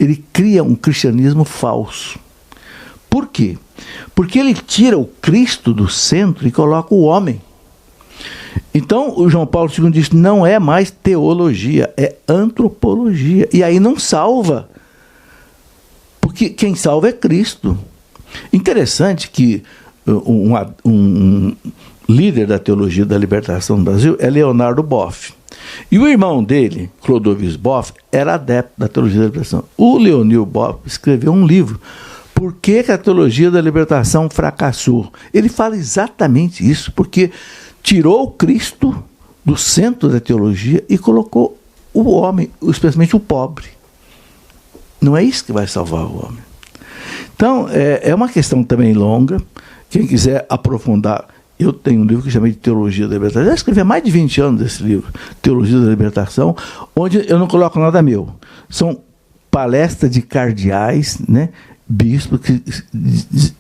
Ele cria um cristianismo falso. Por quê? Porque ele tira o Cristo do centro e coloca o homem. Então, o João Paulo II diz, não é mais teologia, é antropologia. E aí não salva. Porque quem salva é Cristo. Interessante que um líder da teologia da libertação do Brasil é Leonardo Boff. E o irmão dele, Clodovis Boff, era adepto da teologia da libertação. O Leonil Boff escreveu um livro, Por que a teologia da libertação fracassou? Ele fala exatamente isso, porque tirou o Cristo do centro da teologia e colocou o homem, especialmente o pobre. Não é isso que vai salvar o homem. Então, é uma questão também longa. Quem quiser aprofundar, eu tenho um livro que chamei de Teologia da Libertação. Eu já escrevi há mais de 20 anos esse livro, Teologia da Libertação, onde eu não coloco nada meu. São palestras de cardeais, né, bispos que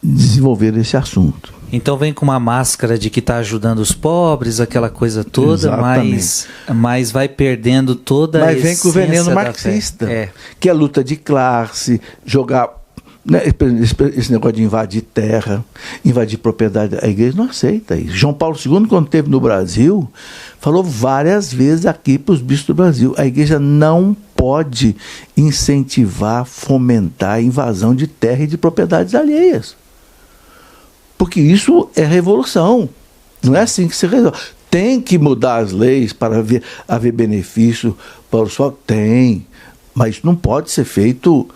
desenvolveram esse assunto. Então vem com uma máscara de que está ajudando os pobres, aquela coisa toda, mas vai perdendo toda a essência. Mas vem com o veneno marxista, que é a luta de classe, jogar, né, esse negócio de invadir terra, invadir propriedade. A igreja não aceita isso. João Paulo II, quando esteve no Brasil, falou várias vezes aqui para os bispos do Brasil, a igreja não pode incentivar, fomentar a invasão de terra e de propriedades alheias. Porque isso é revolução. Não é assim que se resolve. Tem que mudar as leis para haver benefício para o pessoal? Tem. Mas não pode ser feito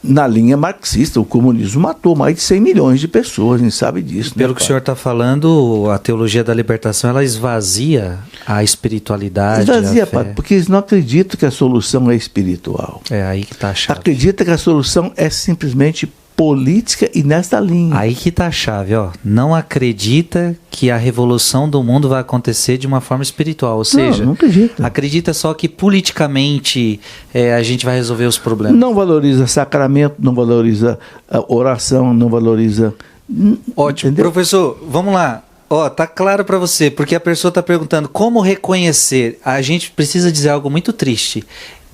na linha marxista. O comunismo matou mais de 100 milhões de pessoas, a gente sabe disso. Pelo que o senhor está falando, a teologia da libertação, ela esvazia a espiritualidade, esvazia, a fé. Porque eles não acreditam que a solução é espiritual. É aí que está a chave. Acredita que a solução é simplesmente política e nessa linha. Aí que está a chave, ó. Não acredita que a revolução do mundo vai acontecer de uma forma espiritual, ou seja, não acredita. Acredita só que politicamente a gente vai resolver os problemas. Não valoriza sacramento, não valoriza oração, não valoriza... Ótimo. Entendeu? Professor, vamos lá. Ó, tá claro para você, porque a pessoa está perguntando como reconhecer. A gente precisa dizer algo muito triste.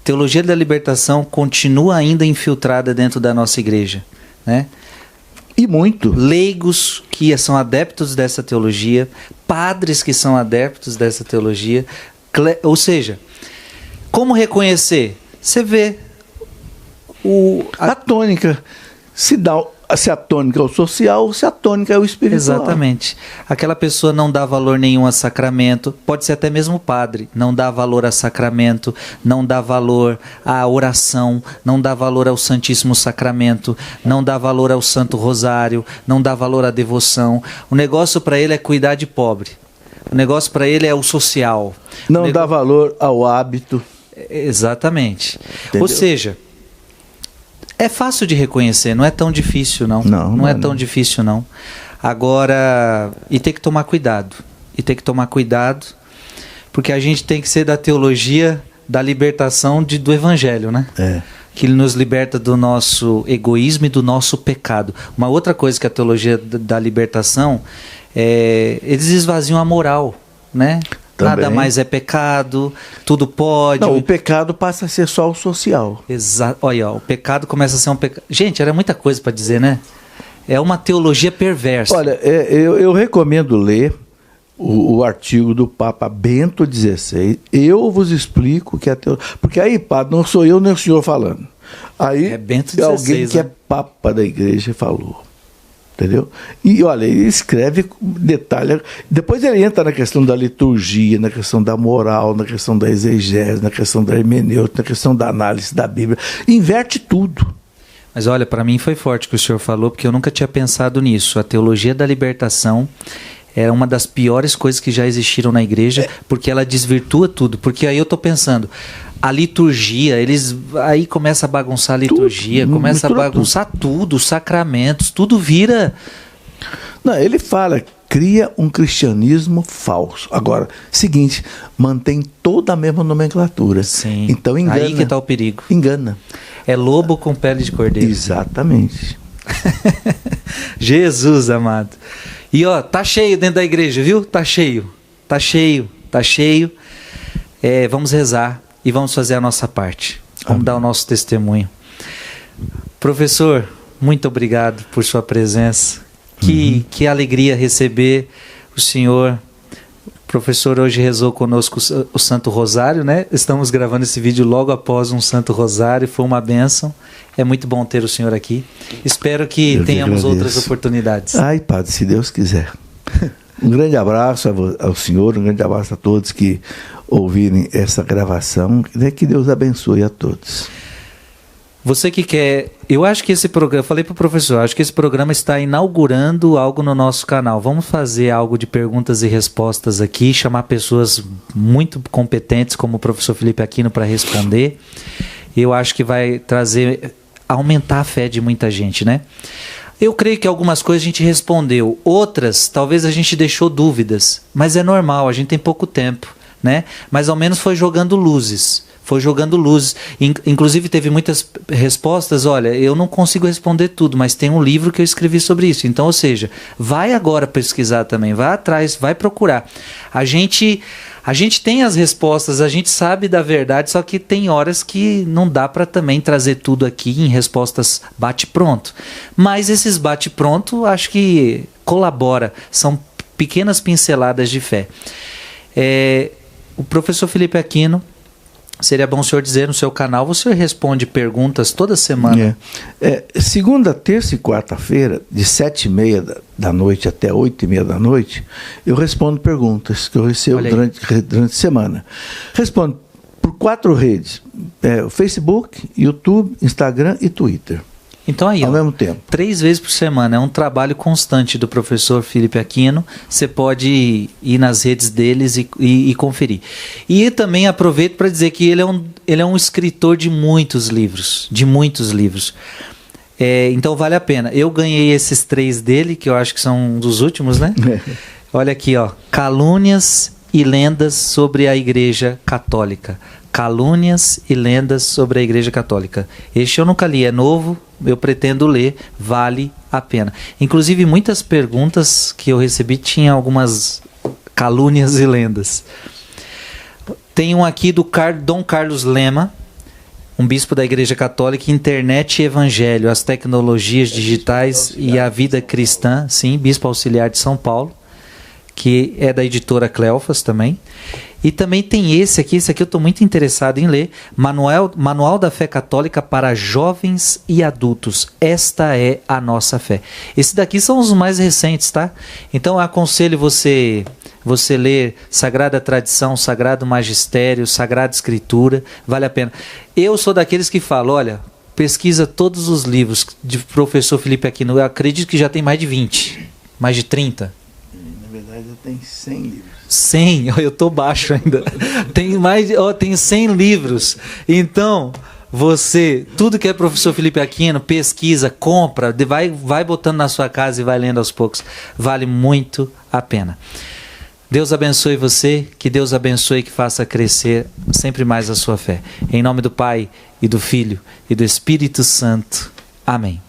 Teologia da libertação continua ainda infiltrada dentro da nossa igreja, né? E muito. Leigos que são adeptos dessa teologia, padres que são adeptos dessa teologia, ou seja, como reconhecer? Você vê a tônica, se a tônica é o social ou se a tônica é o espiritual. Exatamente. Aquela pessoa não dá valor nenhum a sacramento, pode ser até mesmo padre, não dá valor a sacramento, não dá valor à oração, não dá valor ao Santíssimo Sacramento, não dá valor ao Santo Rosário, não dá valor à devoção. O negócio para ele é cuidar de pobre. O negócio para ele é o social. Não dá valor ao hábito. Exatamente. Entendeu? Ou seja, é fácil de reconhecer, não é tão difícil não. Não é tão difícil não. Agora, e tem que tomar cuidado. e tem que tomar cuidado, porque a gente tem que ser da teologia da libertação do evangelho, né? Que ele nos liberta do nosso egoísmo e do nosso pecado. Uma outra coisa que a teologia da libertação eles esvaziam a moral, né? Também. Nada mais é pecado, tudo pode. Não, o pecado passa a ser só o social. Exato. Olha, o pecado começa a ser um pecado. Gente, era muita coisa para dizer, né? É uma teologia perversa. Olha, eu recomendo ler o artigo do Papa Bento XVI. Eu vos explico que a teologia... Porque aí, padre, não sou eu nem o senhor falando. Aí Bento XVI, alguém que é Papa da igreja falou. Entendeu? E olha, ele escreve, detalha. Depois ele entra na questão da liturgia, na questão da moral, na questão da exegese, na questão da hermenêutica, na questão da análise da Bíblia. Inverte tudo. Mas olha, para mim foi forte o que o senhor falou, porque eu nunca tinha pensado nisso. A teologia da libertação é uma das piores coisas que já existiram na igreja, porque ela desvirtua tudo. Porque aí eu estou pensando, a liturgia, eles aí começa a bagunçar a liturgia, começa a bagunçar tudo, os sacramentos, tudo vira... Não, ele fala, cria um cristianismo falso. Agora, seguinte, mantém toda a mesma nomenclatura. Sim. Então engana. Aí que está o perigo. Engana. É lobo com pele de cordeiro. Exatamente. Jesus amado. E ó, tá cheio dentro da igreja, viu? Tá cheio. Tá cheio. Tá cheio. Vamos rezar e vamos fazer a nossa parte. Vamos dar o nosso testemunho. Professor, muito obrigado por sua presença. Que alegria receber o senhor. O professor hoje rezou conosco o Santo Rosário, né? Estamos gravando esse vídeo logo após um Santo Rosário. Foi uma bênção. É muito bom ter o senhor aqui. Espero que tenhamos outras oportunidades. Ai, padre, se Deus quiser. Um grande abraço ao senhor, um grande abraço a todos que ouvirem essa gravação. Que Deus abençoe a todos. Você que quer... Eu acho que esse programa... Eu falei para o professor, acho que esse programa está inaugurando algo no nosso canal. Vamos fazer algo de perguntas e respostas aqui, chamar pessoas muito competentes, como o professor Felipe Aquino, para responder. Eu acho que vai aumentar a fé de muita gente, né? Eu creio que algumas coisas a gente respondeu. Outras, talvez a gente deixou dúvidas. Mas é normal, a gente tem pouco tempo, né? Mas ao menos foi jogando luzes. Inclusive teve muitas respostas. Olha, eu não consigo responder tudo, mas tem um livro que eu escrevi sobre isso. Então, ou seja, vai agora pesquisar também, vai atrás, vai procurar. A gente tem as respostas, a gente sabe da verdade, só que tem horas que não dá para também trazer tudo aqui em respostas bate-pronto. Mas esses bate-pronto, acho que colabora, são pequenas pinceladas de fé. O professor Felipe Aquino, seria bom o senhor dizer no seu canal, o senhor responde perguntas toda semana? Segunda, terça e quarta-feira, de 7h30 da noite até 8h30 da noite, eu respondo perguntas que eu recebo durante a semana. Respondo por 4 redes, Facebook, YouTube, Instagram e Twitter. Então aí, ao mesmo tempo. 3 vezes por semana, é um trabalho constante do professor Felipe Aquino. Você pode ir nas redes deles e conferir. E também aproveito para dizer que ele é um escritor de muitos livros. Então vale a pena. Eu ganhei esses 3 dele, que eu acho que são dos últimos, né? Olha aqui, ó. Calúnias e lendas sobre a Igreja Católica. Calúnias e lendas sobre a Igreja Católica. Este eu nunca li, é novo, eu pretendo ler, vale a pena. Inclusive, muitas perguntas que eu recebi tinham algumas calúnias e lendas. Tem um aqui do Dom Carlos Lema, um bispo da Igreja Católica, Internet e Evangelho, as tecnologias digitais e a vida cristã, sim, bispo auxiliar de São Paulo, que é da editora Cleofas também. E também tem esse aqui eu estou muito interessado em ler, Manual da Fé Católica para Jovens e Adultos. Esta é a nossa fé. Esses daqui são os mais recentes, tá? Então eu aconselho você ler Sagrada Tradição, Sagrado Magistério, Sagrada Escritura, vale a pena. Eu sou daqueles que falam, olha, pesquisa todos os livros de professor Felipe Aquino. Eu acredito que já tem mais de 20, mais de 30. Na verdade, eu tenho 100 livros. 100? Eu tô baixo ainda. Tem 100 livros. Então, tudo que é professor Felipe Aquino, pesquisa, compra, vai botando na sua casa e vai lendo aos poucos. Vale muito a pena. Deus abençoe você, que Deus abençoe e que faça crescer sempre mais a sua fé. Em nome do Pai, e do Filho, e do Espírito Santo. Amém.